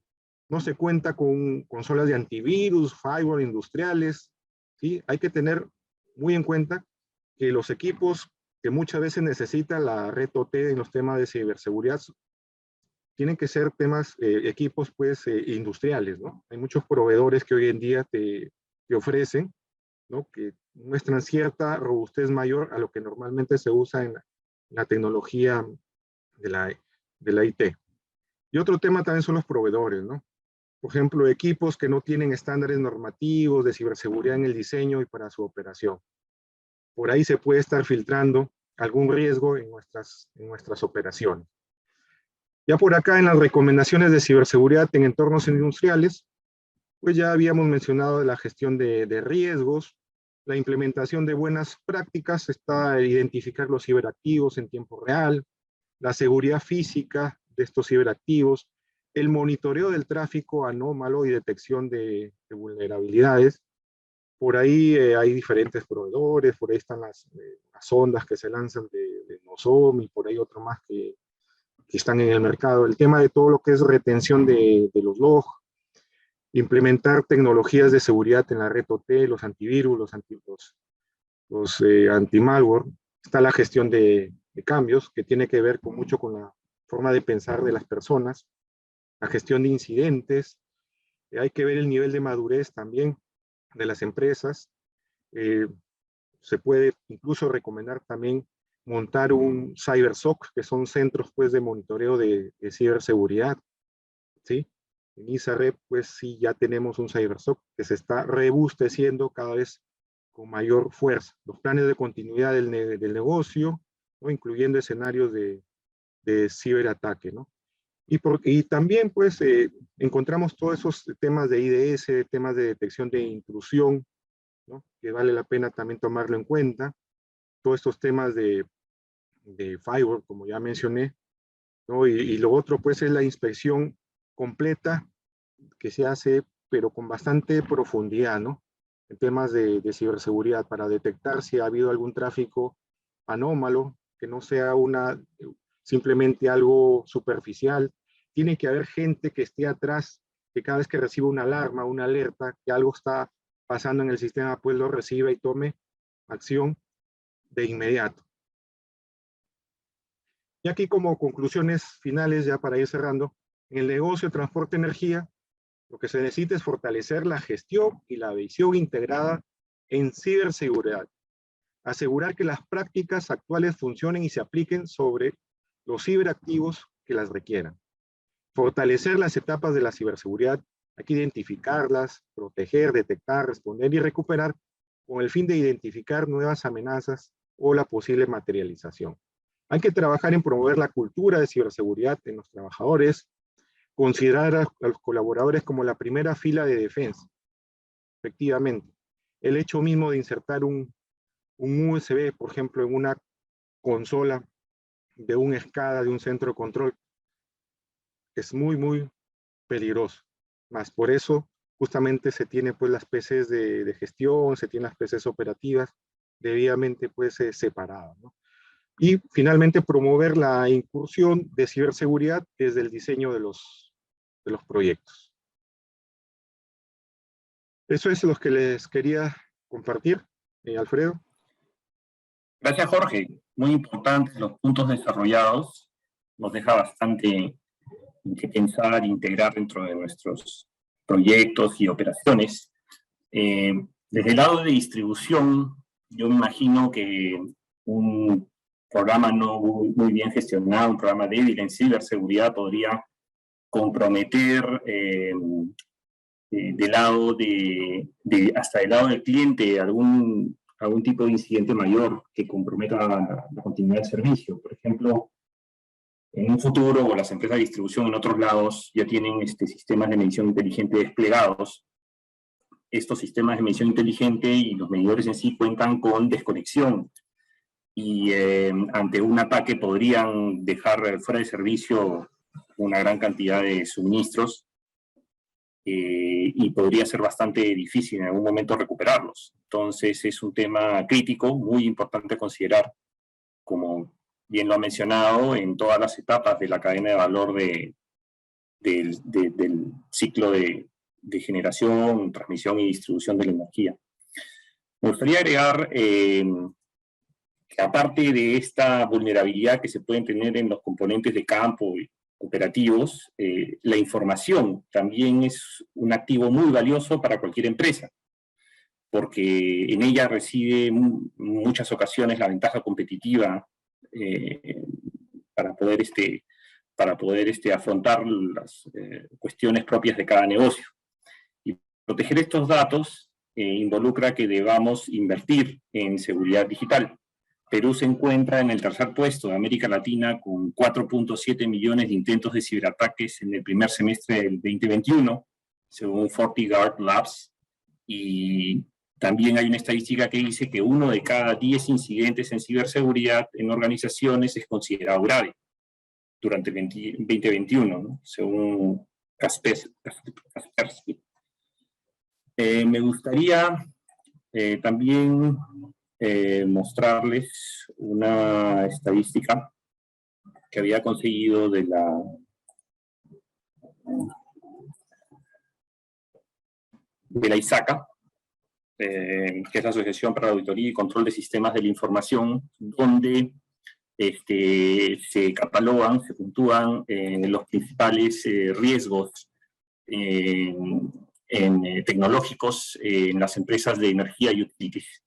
Speaker 7: No se cuenta con consolas de antivirus, firewall industriales, ¿sí? Hay que tener muy en cuenta que los equipos que muchas veces necesita la red OT en los temas de ciberseguridad tienen que ser temas, equipos pues industriales, ¿no? Hay muchos proveedores que hoy en día te ofrecen, ¿no? Que muestran cierta robustez mayor a lo que normalmente se usa en la tecnología de la IT. Y otro tema también son los proveedores, ¿no? Por ejemplo, equipos que no tienen estándares normativos de ciberseguridad en el diseño y para su operación. Por ahí se puede estar filtrando algún riesgo en nuestras operaciones. Ya por acá en las recomendaciones de ciberseguridad en entornos industriales, pues ya habíamos mencionado la gestión de riesgos, la implementación de buenas prácticas, está identificar los ciberactivos en tiempo real, la seguridad física de estos ciberactivos, el monitoreo del tráfico anómalo y detección de vulnerabilidades. Por ahí hay diferentes proveedores, por ahí están las ondas que se lanzan de Nozomi, y por ahí otro más que están en el mercado. El tema de todo lo que es retención de los logs, implementar tecnologías de seguridad en la red OT, los antivirus, los anti-malware. Está la gestión de cambios, que tiene que ver mucho con la forma de pensar de las personas, la gestión de incidentes, hay que ver el nivel de madurez también de las empresas. Se puede incluso recomendar también montar un CyberSOC, que son centros pues, de monitoreo de ciberseguridad, ¿sí? En ISAREP, pues sí, ya tenemos un CyberSOC que se está robusteciendo cada vez con mayor fuerza. Los planes de continuidad del negocio, ¿no? Incluyendo escenarios de ciberataque, ¿no? Y también, pues, encontramos todos esos temas de IDS, temas de detección de intrusión, ¿no? Que vale la pena también tomarlo en cuenta. Todos estos temas de firewall, como ya mencioné, ¿no? Y lo otro, pues, es la inspección completa que se hace, pero con bastante profundidad, ¿no? En temas de ciberseguridad, para detectar si ha habido algún tráfico anómalo, que no sea simplemente algo superficial. Tiene que haber gente que esté atrás, que cada vez que reciba una alarma, una alerta, que algo está pasando en el sistema, pues lo reciba y tome acción de inmediato. Y aquí como conclusiones finales, ya para ir cerrando, en el negocio de transporte de energía, lo que se necesita es fortalecer la gestión y la visión integrada en ciberseguridad. Asegurar que las prácticas actuales funcionen y se apliquen sobre los ciberactivos que las requieran. Fortalecer las etapas de la ciberseguridad, hay que identificarlas, proteger, detectar, responder y recuperar con el fin de identificar nuevas amenazas o la posible materialización. Hay que trabajar en promover la cultura de ciberseguridad en los trabajadores, considerar a los colaboradores como la primera fila de defensa. Efectivamente, el hecho mismo de insertar un USB, por ejemplo, en una consola de un SCADA, de un centro de control, es muy, muy peligroso. Más por eso, justamente se tiene pues las PCs de gestión, se tienen las PCs operativas debidamente pues separadas, ¿no? Y finalmente promover la incursión de ciberseguridad desde el diseño de los proyectos. Eso es lo que les quería compartir, Alfredo.
Speaker 4: Gracias, Jorge. Muy importantes los puntos desarrollados. Nos deja bastante que pensar e integrar dentro de nuestros proyectos y operaciones. Desde el lado de distribución, yo me imagino que un programa no muy bien gestionado, un programa débil en ciberseguridad podría comprometer hasta del lado del cliente algún tipo de incidente mayor que comprometa la continuidad del servicio. Por ejemplo, en un futuro, o las empresas de distribución en otros lados ya tienen sistemas de medición inteligente desplegados. Estos sistemas de medición inteligente y los medidores en sí cuentan con desconexión y ante un ataque podrían dejar fuera de servicio una gran cantidad de suministros y podría ser bastante difícil en algún momento recuperarlos. Entonces es un tema crítico, muy importante a considerar, como bien lo ha mencionado, en todas las etapas de la cadena de valor del ciclo de generación, transmisión y distribución de la energía. Me gustaría agregar que aparte de esta vulnerabilidad que se pueden tener en los componentes de campo operativos, la información también es un activo muy valioso para cualquier empresa, porque en ella reside en muchas ocasiones la ventaja competitiva para poder afrontar las cuestiones propias de cada negocio. Y proteger estos datos involucra que debamos invertir en seguridad digital. Perú se encuentra en el tercer puesto de América Latina con 4.7 millones de intentos de ciberataques en el primer semestre del 2021, según FortiGuard Labs, y también hay una estadística que dice que 1 de cada 10 incidentes en ciberseguridad en organizaciones es considerado grave durante el 2021, ¿no? Según Kaspersky. Me gustaría también mostrarles una estadística que había conseguido de la ISACA, que es la Asociación para la Auditoría y Control de Sistemas de la Información, donde se catalogan, se puntúan los principales riesgos tecnológicos en las empresas de energía y utilities,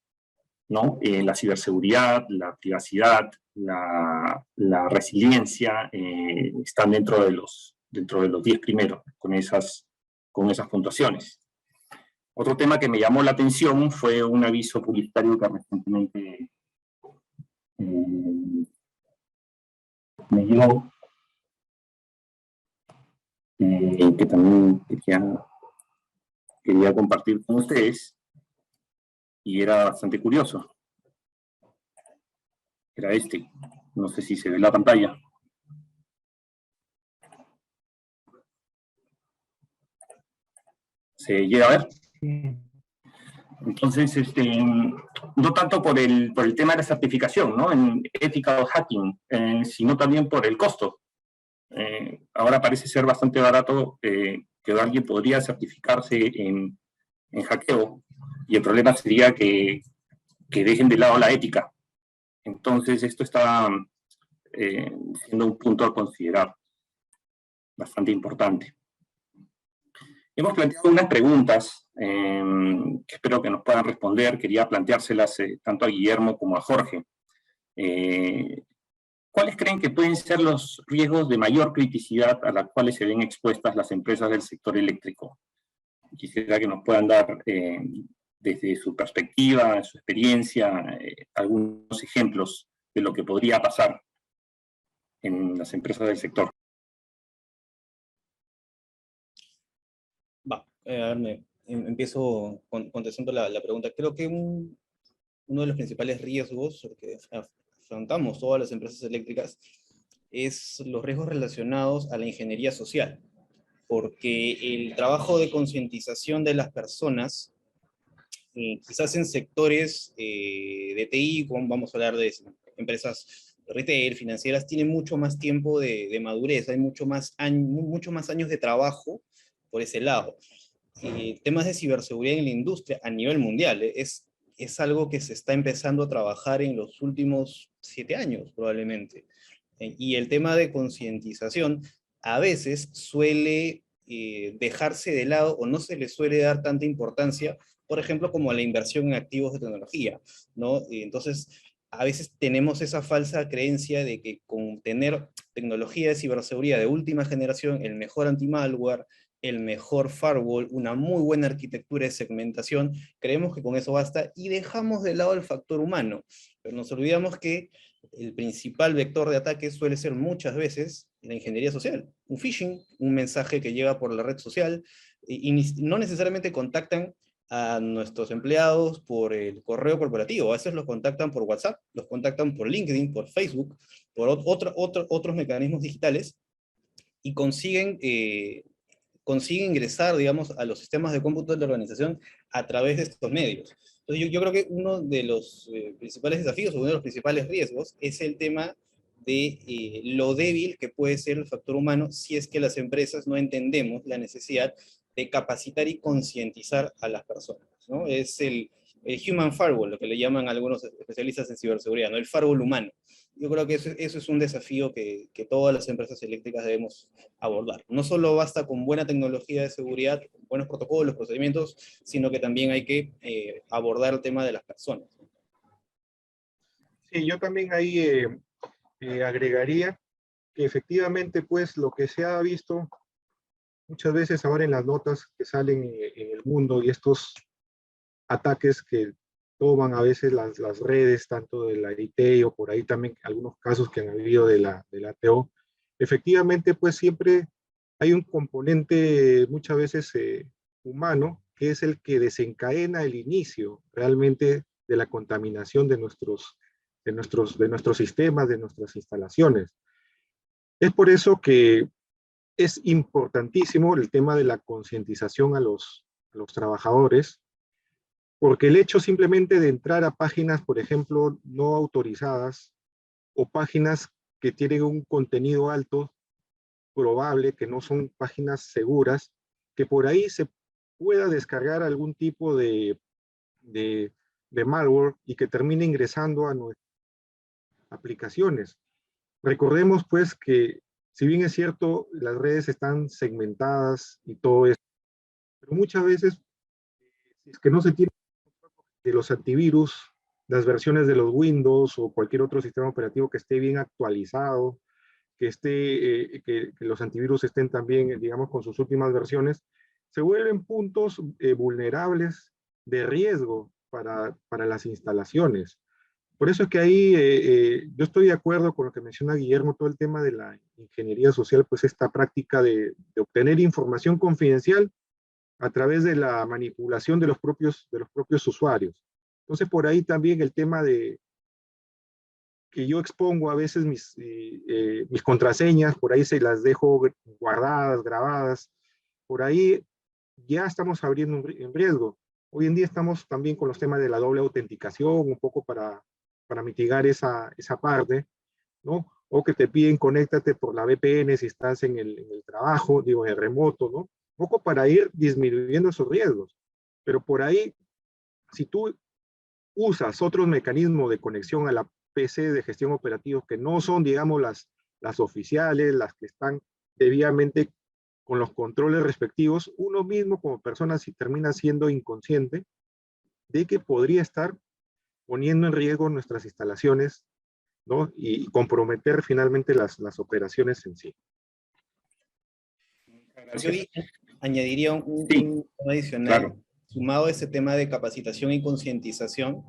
Speaker 4: ¿no? La ciberseguridad, la privacidad, la resiliencia están dentro de los 10 primeros con esas puntuaciones. Otro tema que me llamó la atención fue un aviso publicitario que recientemente me llegó, que también quería compartir con ustedes, y era bastante curioso. Era no sé si se ve la pantalla. ¿Se llega a ver? Entonces, no tanto por el tema de la certificación, ¿no? En ethical hacking, sino también por el costo. Ahora parece ser bastante barato que alguien podría certificarse en hackeo, y el problema sería que dejen de lado la ética. Entonces, esto está siendo un punto a considerar bastante importante. Hemos planteado unas preguntas que espero que nos puedan responder. Quería planteárselas tanto a Guillermo como a Jorge. ¿Cuáles creen que pueden ser los riesgos de mayor criticidad a los cuales se ven expuestas las empresas del sector eléctrico? Quisiera que nos puedan dar, desde su perspectiva, su experiencia, algunos ejemplos de lo que podría pasar en las empresas del sector.
Speaker 5: A ver, empiezo contestando la pregunta. Creo que uno de los principales riesgos que afrontamos todas las empresas eléctricas es los riesgos relacionados a la ingeniería social, porque el trabajo de concientización de las personas, quizás en sectores de TI, como vamos a hablar de empresas retail, financieras, tiene mucho más tiempo de madurez, hay mucho más años de trabajo por ese lado. Temas de ciberseguridad en la industria a nivel mundial es es algo que se está empezando a trabajar en los últimos 7 años, probablemente. Y el tema de concientización a veces suele dejarse de lado o no se le suele dar tanta importancia, por ejemplo, como la inversión en activos de tecnología, ¿no? Y entonces, a veces tenemos esa falsa creencia de que con tener tecnología de ciberseguridad de última generación, el mejor anti-malware, el mejor firewall, una muy buena arquitectura de segmentación, creemos que con eso basta y dejamos de lado el factor humano. Pero nos olvidamos que el principal vector de ataque suele ser muchas veces la ingeniería social. Un phishing, un mensaje que llega por la red social, y no necesariamente contactan a nuestros empleados por el correo corporativo, a veces los contactan por WhatsApp, los contactan por LinkedIn, por Facebook, por otros mecanismos digitales, y consiguen ingresar, digamos, a los sistemas de cómputo de la organización a través de estos medios. Entonces yo creo que uno de los principales desafíos, o uno de los principales riesgos, es el tema de lo débil que puede ser el factor humano si es que las empresas no entendemos la necesidad de capacitar y concientizar a las personas, ¿no? Es el human firewall, lo que le llaman algunos especialistas en ciberseguridad, ¿no? El firewall humano. Yo creo que eso es un desafío que todas las empresas eléctricas debemos abordar. No solo basta con buena tecnología de seguridad, con buenos protocolos, procedimientos, sino que también hay que abordar el tema de las personas.
Speaker 7: Sí, yo también ahí agregaría que efectivamente, pues, lo que se ha visto muchas veces ahora en las notas que salen en el mundo y estos ataques que toman a veces las redes, tanto de la IT o por ahí también algunos casos que han habido de la ATO, efectivamente, pues siempre hay un componente muchas veces humano, que es el que desencadena el inicio realmente de la contaminación de nuestros sistemas, de nuestras instalaciones. Es por eso que es importantísimo el tema de la concientización a los trabajadores, porque el hecho simplemente de entrar a páginas, por ejemplo, no autorizadas, o páginas que tienen un contenido alto, probable que no son páginas seguras, que por ahí se pueda descargar algún tipo de malware y que termine ingresando a nuestras aplicaciones. Recordemos pues que, si bien es cierto, las redes están segmentadas y todo eso, pero muchas veces, si es que no se tiene de los antivirus, las versiones de los Windows o cualquier otro sistema operativo que esté bien actualizado, que los antivirus estén también, digamos, con sus últimas versiones, se vuelven puntos vulnerables de riesgo para las instalaciones. Por eso es que ahí yo estoy de acuerdo con lo que menciona Guillermo, todo el tema de la ingeniería social, pues esta práctica de obtener información confidencial a través de la manipulación de los propios usuarios. Entonces, por ahí también el tema de que yo expongo a veces mis contraseñas, por ahí se las dejo guardadas, grabadas, por ahí ya estamos abriendo un riesgo. Hoy en día estamos también con los temas de la doble autenticación, un poco para mitigar esa parte, ¿no? O que te piden conéctate por la VPN si estás en el trabajo, digo, en el remoto, ¿no? Un poco para ir disminuyendo esos riesgos. Pero por ahí, si tú usas otros mecanismos de conexión a la PC de gestión operativa que no son, digamos, las oficiales, las que están debidamente con los controles respectivos, uno mismo como persona si termina siendo inconsciente de que podría estar poniendo en riesgo nuestras instalaciones, ¿no? Y comprometer finalmente las operaciones en sí.
Speaker 5: Yo añadiría un adicional,
Speaker 4: claro,
Speaker 5: sumado a ese tema de capacitación y concientización.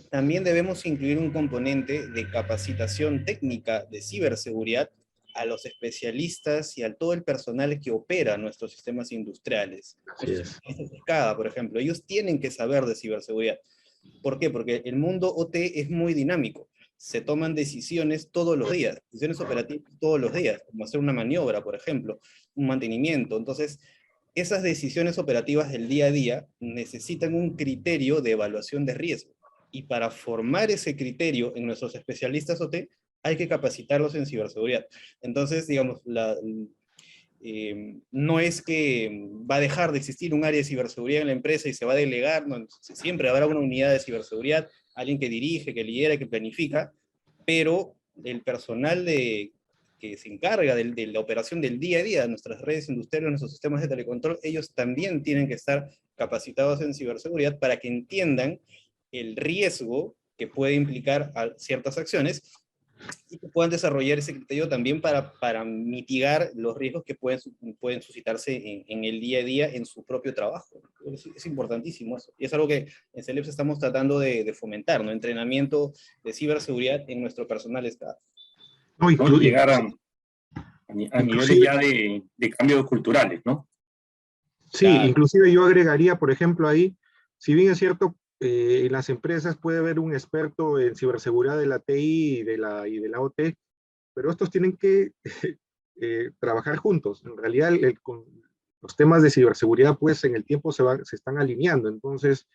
Speaker 5: También debemos incluir un componente de capacitación técnica de ciberseguridad a los especialistas y a todo el personal que opera nuestros sistemas industriales.
Speaker 7: Así es.
Speaker 5: Cada, por ejemplo, ellos tienen que saber de ciberseguridad. ¿Por qué? Porque el mundo OT es muy dinámico. Se toman decisiones todos los días, decisiones operativas todos los días, como hacer una maniobra, por ejemplo, un mantenimiento. Entonces, esas decisiones operativas del día a día necesitan un criterio de evaluación de riesgo. Y para formar ese criterio en nuestros especialistas OT, hay que capacitarlos en ciberseguridad. Entonces, digamos, no es que va a dejar de existir un área de ciberseguridad en la empresa y se va a delegar, no, siempre habrá una unidad de ciberseguridad, alguien que dirige, que lidera, que planifica, pero el personal que se encarga de la operación del día a día de nuestras redes industriales, nuestros sistemas de telecontrol, ellos también tienen que estar capacitados en ciberseguridad para que entiendan el riesgo que puede implicar a ciertas acciones y que puedan desarrollar ese criterio también para mitigar los riesgos que pueden suscitarse en el día a día en su propio trabajo. Es importantísimo eso. Y es algo que en CELEPS estamos tratando de fomentar, ¿no? Entrenamiento de ciberseguridad en nuestro personal staff.
Speaker 7: No,
Speaker 4: ¿No? Llegar a niveles ya de cambios culturales, ¿no?
Speaker 7: Sí,
Speaker 5: Claro.
Speaker 7: inclusive yo agregaría, por ejemplo, ahí, si bien es cierto, en las empresas puede haber un experto en ciberseguridad de la TI y de la OT, pero estos tienen que trabajar juntos. En realidad, con los temas de ciberseguridad, pues en el tiempo se están alineando. Entonces,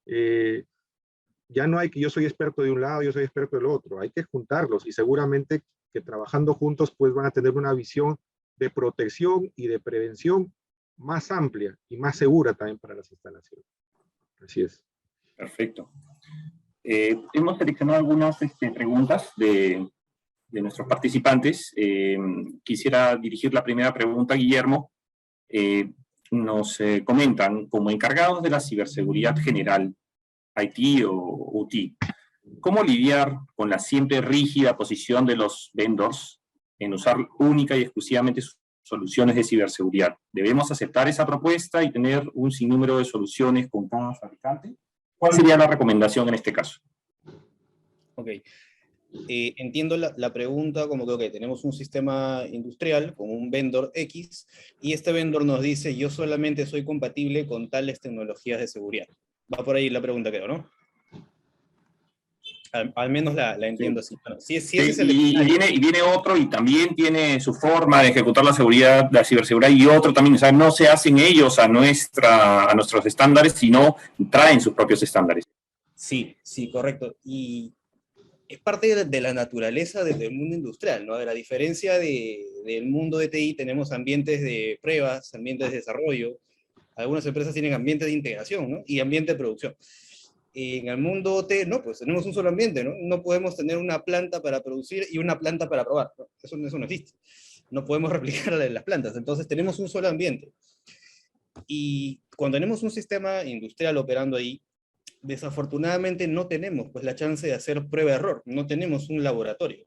Speaker 7: ya no hay que yo soy experto de un lado, yo soy experto del otro. Hay que juntarlos y seguramente que trabajando juntos, pues van a tener una visión de protección y de prevención más amplia y más segura también para las instalaciones. Así es.
Speaker 4: Perfecto. Hemos seleccionado algunas preguntas de nuestros participantes. Quisiera dirigir la primera pregunta a Guillermo. Nos comentan, como encargados de la ciberseguridad general, IT o UT, ¿cómo lidiar con la siempre rígida posición de los vendors en usar única y exclusivamente sus soluciones de ciberseguridad? ¿Debemos aceptar esa propuesta y tener un sinnúmero de soluciones con cada fabricante? ¿Cuál sería la recomendación en este caso?
Speaker 5: Ok. Entiendo la pregunta como que tenemos un sistema industrial con un vendor X y este vendor nos dice yo solamente soy compatible con tales tecnologías de seguridad. Va por ahí la pregunta, creo, ¿no? Al menos la entiendo así. Bueno, si ese es el
Speaker 4: y viene otro y también tiene su forma de ejecutar la seguridad, la ciberseguridad, y otro también, o sea, no se hacen ellos a nuestros estándares, sino traen sus propios estándares.
Speaker 5: Sí, correcto. Y es parte de la naturaleza del mundo industrial, ¿no? De la diferencia del mundo de TI, tenemos ambientes de pruebas, ambientes de desarrollo, algunas empresas tienen ambientes de integración, ¿no? Y ambiente de producción. En el mundo OT, no, pues tenemos un solo ambiente, ¿no? No podemos tener una planta para producir y una planta para probar, ¿no? Eso no existe. No podemos replicar las plantas, entonces tenemos un solo ambiente. Y cuando tenemos un sistema industrial operando ahí, desafortunadamente no tenemos pues la chance de hacer prueba-error, no tenemos un laboratorio.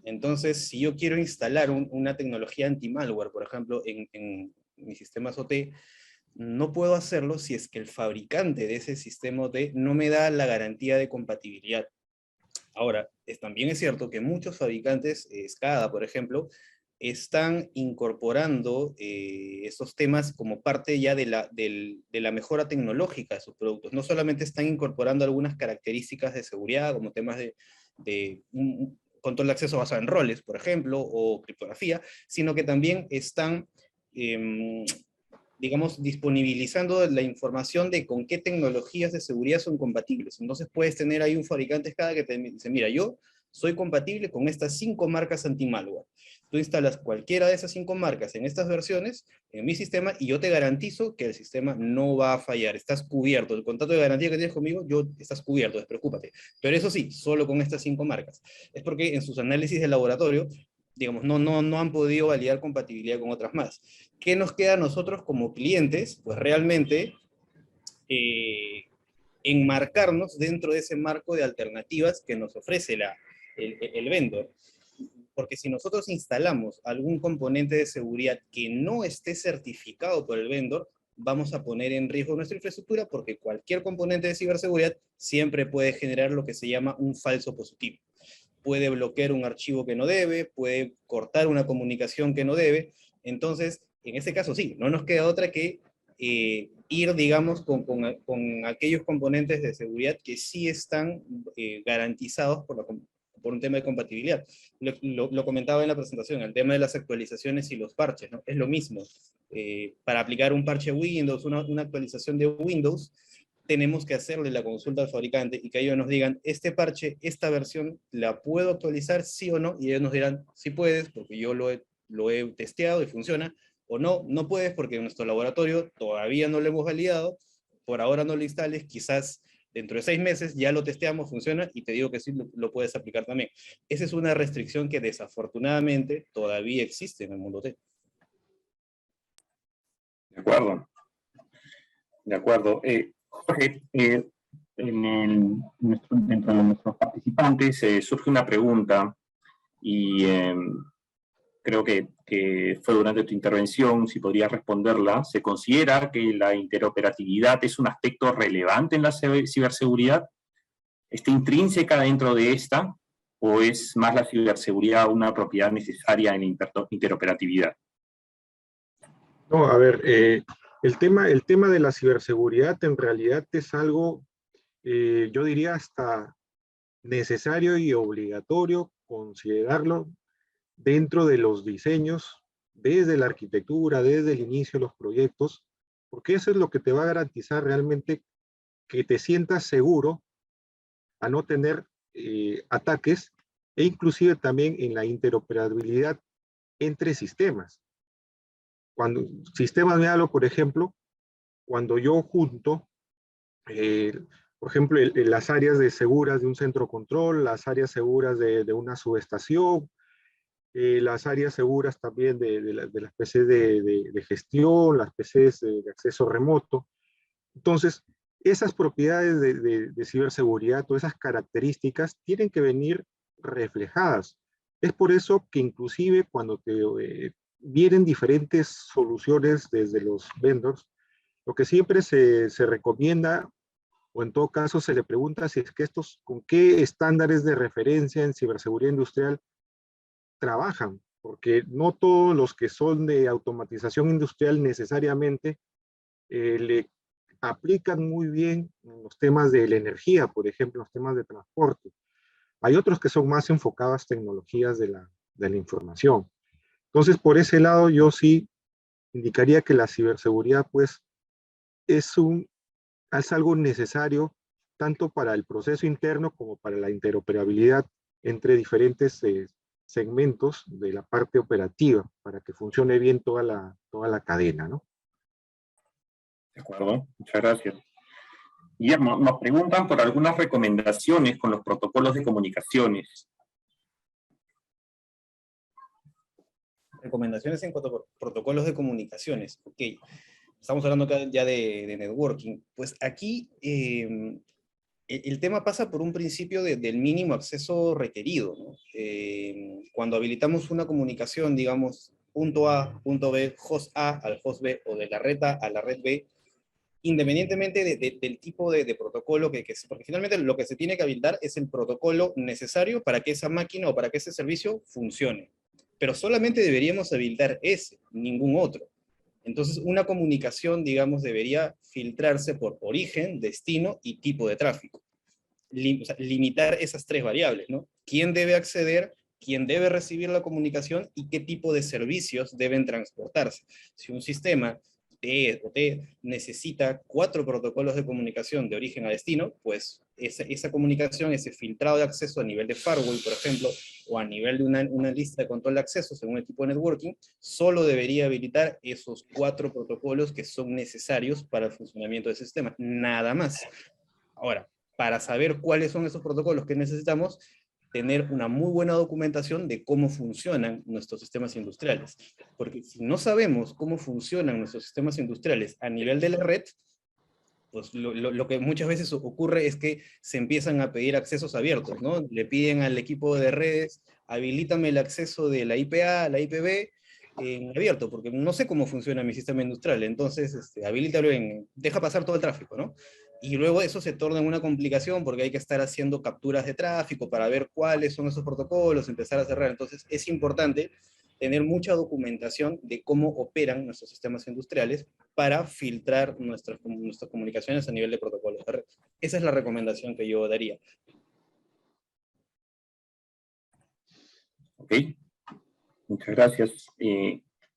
Speaker 5: Entonces, si yo quiero instalar una tecnología anti-malware, por ejemplo, en mis sistemas OT, no puedo hacerlo si es que el fabricante de ese sistema OT no me da la garantía de compatibilidad. Ahora, también es cierto que muchos fabricantes, SCADA, por ejemplo, están incorporando estos temas como parte ya de la mejora tecnológica de sus productos. No solamente están incorporando algunas características de seguridad, como temas de un control de acceso basado en roles, por ejemplo, o criptografía, sino que también están, digamos, disponibilizando la información de con qué tecnologías de seguridad son compatibles. Entonces puedes tener ahí un fabricante SCADA que te dice, mira, yo soy compatible con estas 5 marcas anti-malware. Tú instalas cualquiera de esas 5 marcas en estas versiones, en mi sistema, y yo te garantizo que el sistema no va a fallar. Estás cubierto. El contrato de garantía que tienes conmigo, estás cubierto, despreocúpate. Pero eso sí, solo con estas 5 marcas. Es porque en sus análisis de laboratorio, digamos, no han podido validar compatibilidad con otras más. ¿Qué nos queda a nosotros como clientes? Pues realmente enmarcarnos dentro de ese marco de alternativas que nos ofrece el vendor. Porque si nosotros instalamos algún componente de seguridad que no esté certificado por el vendor, vamos a poner en riesgo nuestra infraestructura porque cualquier componente de ciberseguridad siempre puede generar lo que se llama un falso positivo. Puede bloquear un archivo que no debe, puede cortar una comunicación que no debe. Entonces, en este caso sí, no nos queda otra que ir, digamos, con aquellos componentes de seguridad que sí están garantizados por un tema de compatibilidad. Lo comentaba en la presentación, el tema de las actualizaciones y los parches, ¿no? Es lo mismo. Para aplicar un parche Windows, una actualización de Windows, tenemos que hacerle la consulta al fabricante y que ellos nos digan, este parche, esta versión, ¿la puedo actualizar sí o no? Y ellos nos dirán, sí puedes, porque yo lo he testeado y funciona, o no, no puedes porque en nuestro laboratorio todavía no lo hemos validado, por ahora no lo instales, quizás dentro de 6 meses ya lo testeamos, funciona, y te digo que sí lo puedes aplicar también. Esa es una restricción que desafortunadamente todavía existe en el mundo TEC.
Speaker 4: De acuerdo. De acuerdo. Jorge, dentro de nuestros participantes surge una pregunta, y creo que fue durante tu intervención, si podrías responderla. ¿Se considera que la interoperabilidad es un aspecto relevante en la ciberseguridad? ¿Está intrínseca dentro de esta? ¿O es más la ciberseguridad una propiedad necesaria en la interoperatividad?
Speaker 7: No, a ver, el tema de la ciberseguridad en realidad es algo, yo diría hasta necesario y obligatorio considerarlo dentro de los diseños, desde la arquitectura, desde el inicio de los proyectos, porque eso es lo que te va a garantizar realmente que te sientas seguro a no tener ataques, e inclusive también en la interoperabilidad entre sistemas. Cuando sistemas, me hablo, por ejemplo, cuando yo junto, por ejemplo, las áreas seguras de un centro control, las áreas seguras de una subestación, las áreas seguras también de las PCs de gestión, las PCs de acceso remoto. Entonces, esas propiedades de ciberseguridad, todas esas características, tienen que venir reflejadas. Es por eso que inclusive cuando vienen diferentes soluciones desde los vendors, lo que siempre se recomienda, o en todo caso se le pregunta si es que estos, con qué estándares de referencia en ciberseguridad industrial trabajan, porque no todos los que son de automatización industrial necesariamente le aplican muy bien en los temas de la energía, por ejemplo, los temas de transporte. Hay otros que son más enfocadas tecnologías de la información. Entonces, por ese lado, yo sí indicaría que la ciberseguridad, pues, es algo necesario tanto para el proceso interno como para la interoperabilidad entre diferentes segmentos de la parte operativa, para que funcione bien toda la cadena, ¿no?
Speaker 4: De acuerdo, muchas gracias. Guillermo, nos preguntan por algunas recomendaciones con los protocolos de comunicaciones.
Speaker 5: Recomendaciones en cuanto a protocolos de comunicaciones. Ok, estamos hablando acá ya de networking. Pues aquí el tema pasa por un principio del mínimo acceso requerido, ¿no? Cuando habilitamos una comunicación, digamos, punto A, punto B, host A al host B, o de la red A a la red B, independientemente del tipo de protocolo porque finalmente lo que se tiene que habilitar es el protocolo necesario para que esa máquina o para que ese servicio funcione. Pero solamente deberíamos habilitar ese, ningún otro. Entonces, una comunicación, digamos, debería filtrarse por origen, destino y tipo de tráfico. O sea, limitar esas 3 variables, ¿no? ¿Quién debe acceder? ¿Quién debe recibir la comunicación? ¿Y qué tipo de servicios deben transportarse? Si un sistema T necesita 4 protocolos de comunicación de origen a destino, pues esa comunicación, ese filtrado de acceso a nivel de firewall, por ejemplo, o a nivel de una lista de control de acceso según el tipo de networking, solo debería habilitar esos 4 protocolos que son necesarios para el funcionamiento del sistema, nada más. Ahora, para saber cuáles son esos protocolos que necesitamos, tener una muy buena documentación de cómo funcionan nuestros sistemas industriales. Porque si no sabemos cómo funcionan nuestros sistemas industriales a nivel de la red, pues lo que muchas veces ocurre es que se empiezan a pedir accesos abiertos, ¿no? Le piden al equipo de redes, habilítame el acceso de la IPA, la IPB, en abierto, porque no sé cómo funciona mi sistema industrial, entonces habilítalo deja pasar todo el tráfico, ¿no? Y luego eso se torna en una complicación porque hay que estar haciendo capturas de tráfico para ver cuáles son esos protocolos, empezar a cerrar. Entonces es importante tener mucha documentación de cómo operan nuestros sistemas industriales para filtrar nuestras comunicaciones a nivel de protocolos de red. Esa es la recomendación que yo daría.
Speaker 4: Ok, muchas gracias.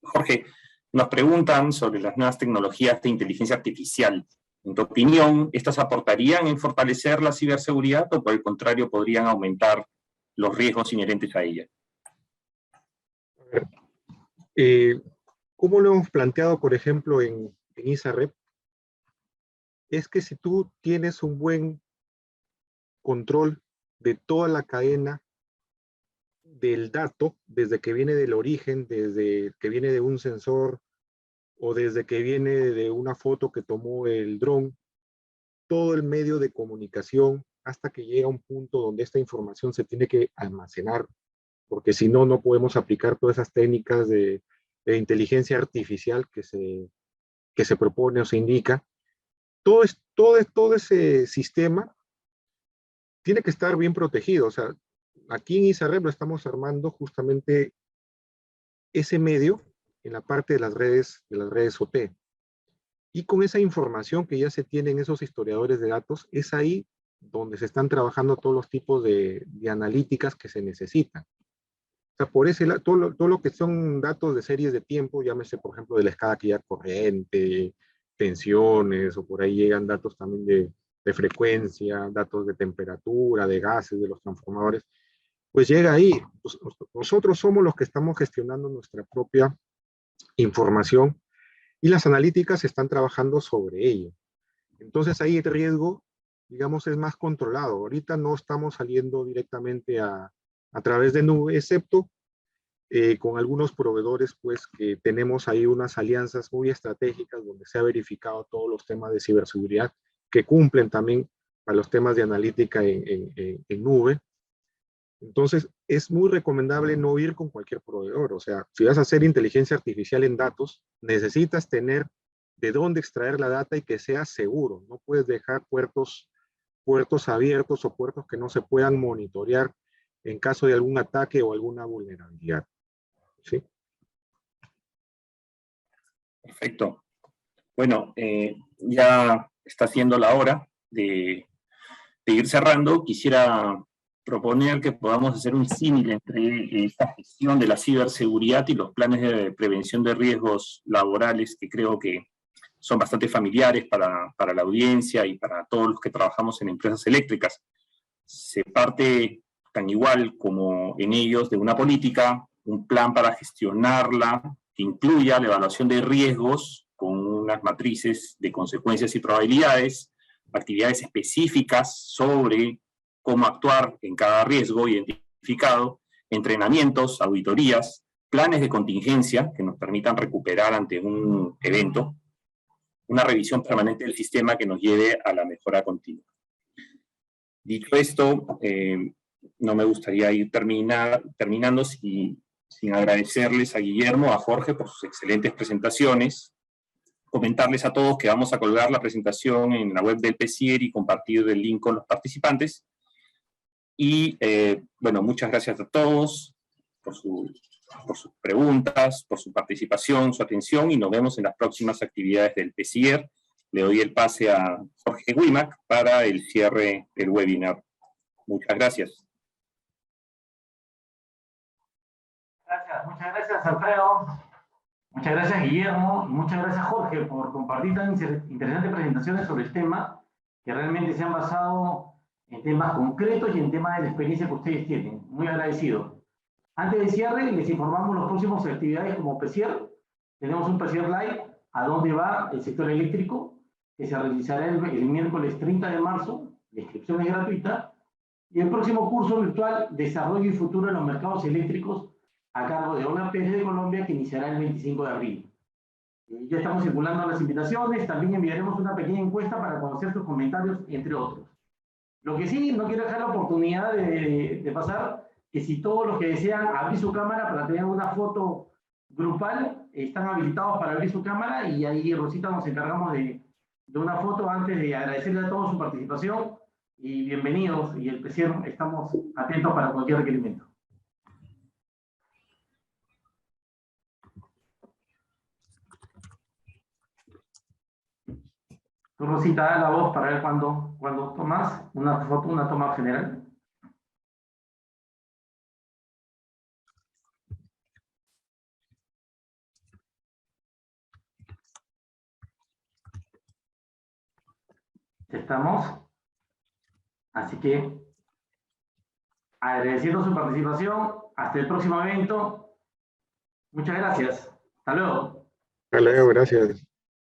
Speaker 4: Jorge, nos preguntan sobre las nuevas tecnologías de inteligencia artificial. En tu opinión, ¿estas aportarían en fortalecer la ciberseguridad o por el contrario podrían aumentar los riesgos inherentes a ella?
Speaker 7: ¿Cómo lo hemos planteado, por ejemplo, en ISAREP? Es que si tú tienes un buen control de toda la cadena del dato, desde que viene del origen, desde que viene de un sensor, o desde que viene de una foto que tomó el dron, todo el medio de comunicación, hasta que llega a un punto donde esta información se tiene que almacenar, porque si no, no podemos aplicar todas esas técnicas de inteligencia artificial que se propone o se indica. Todo ese sistema tiene que estar bien protegido. O sea, aquí en ISAREP lo estamos armando justamente ese medio en la parte de las redes OT. Y con esa información que ya se tiene en esos historiadores de datos, es ahí donde se están trabajando todos los tipos de analíticas que se necesitan. O sea, por ese lado, todo lo que son datos de series de tiempo, llámese, por ejemplo, de la escala que ya corriente, tensiones, o por ahí llegan datos también de frecuencia, datos de temperatura, de gases, de los transformadores, pues llega ahí. Pues, nosotros somos los que estamos gestionando nuestra propia información y las analíticas están trabajando sobre ello. Entonces ahí el riesgo, digamos, es más controlado. Ahorita no estamos saliendo directamente a través de nube, excepto con algunos proveedores, pues que tenemos ahí unas alianzas muy estratégicas donde se ha verificado todos los temas de ciberseguridad que cumplen también a los temas de analítica en nube. Entonces, es muy recomendable no ir con cualquier proveedor. O sea, si vas a hacer inteligencia artificial en datos, necesitas tener de dónde extraer la data y que sea seguro. No puedes dejar puertos abiertos o puertos que no se puedan monitorear en caso de algún ataque o alguna vulnerabilidad. ¿Sí?
Speaker 4: Perfecto. Bueno, ya está siendo la hora de ir cerrando. Quisiera proponer que podamos hacer un símil entre esta gestión de la ciberseguridad y los planes de prevención de riesgos laborales, que creo que son bastante familiares para la audiencia y para todos los que trabajamos en empresas eléctricas. Se parte tan igual como en ellos de una política, un plan para gestionarla, que incluya la evaluación de riesgos con unas matrices de consecuencias y probabilidades, actividades específicas sobre cómo actuar en cada riesgo identificado, entrenamientos, auditorías, planes de contingencia que nos permitan recuperar ante un evento, una revisión permanente del sistema que nos lleve a la mejora continua. Dicho esto, no me gustaría ir terminando sin agradecerles a Guillermo, a Jorge por sus excelentes presentaciones, comentarles a todos que vamos a colgar la presentación en la web del PSIER y compartir el link con los participantes. Y bueno, muchas gracias a todos por sus preguntas, por su participación, su atención, y nos vemos en las próximas actividades del PSIER. Le doy el pase a Jorge Wimak para el cierre del webinar. Muchas gracias.
Speaker 3: Muchas gracias Alfredo, muchas gracias Guillermo, y muchas gracias Jorge por compartir tan interesantes presentaciones sobre el tema, que realmente se han basado en temas concretos y en temas de la experiencia que ustedes tienen. Muy agradecido. Antes del cierre, les informamos las próximas actividades como PSIER. Tenemos un PSIER Live, a dónde va el sector eléctrico, que se realizará el miércoles 30 de marzo, la inscripción es gratuita, y el próximo curso virtual, Desarrollo y Futuro en los Mercados Eléctricos, a cargo de ONAPS de Colombia, que iniciará el 25 de abril. Ya estamos circulando las invitaciones, también enviaremos una pequeña encuesta para conocer sus comentarios, entre otros. Lo que sí, no quiero dejar la oportunidad de pasar, que si todos los que desean abrir su cámara para tener una foto grupal, están habilitados para abrir su cámara, y ahí Rosita nos encargamos de una foto antes de agradecerle a todos su participación, y bienvenidos, y el PSIER estamos atentos para cualquier requerimiento. Tú, Rosita, da la voz para ver cuando tomas una foto, una toma general. Estamos. Así que, agradeciendo su participación, hasta el próximo evento. Muchas gracias. Hasta luego.
Speaker 7: Hasta luego, gracias.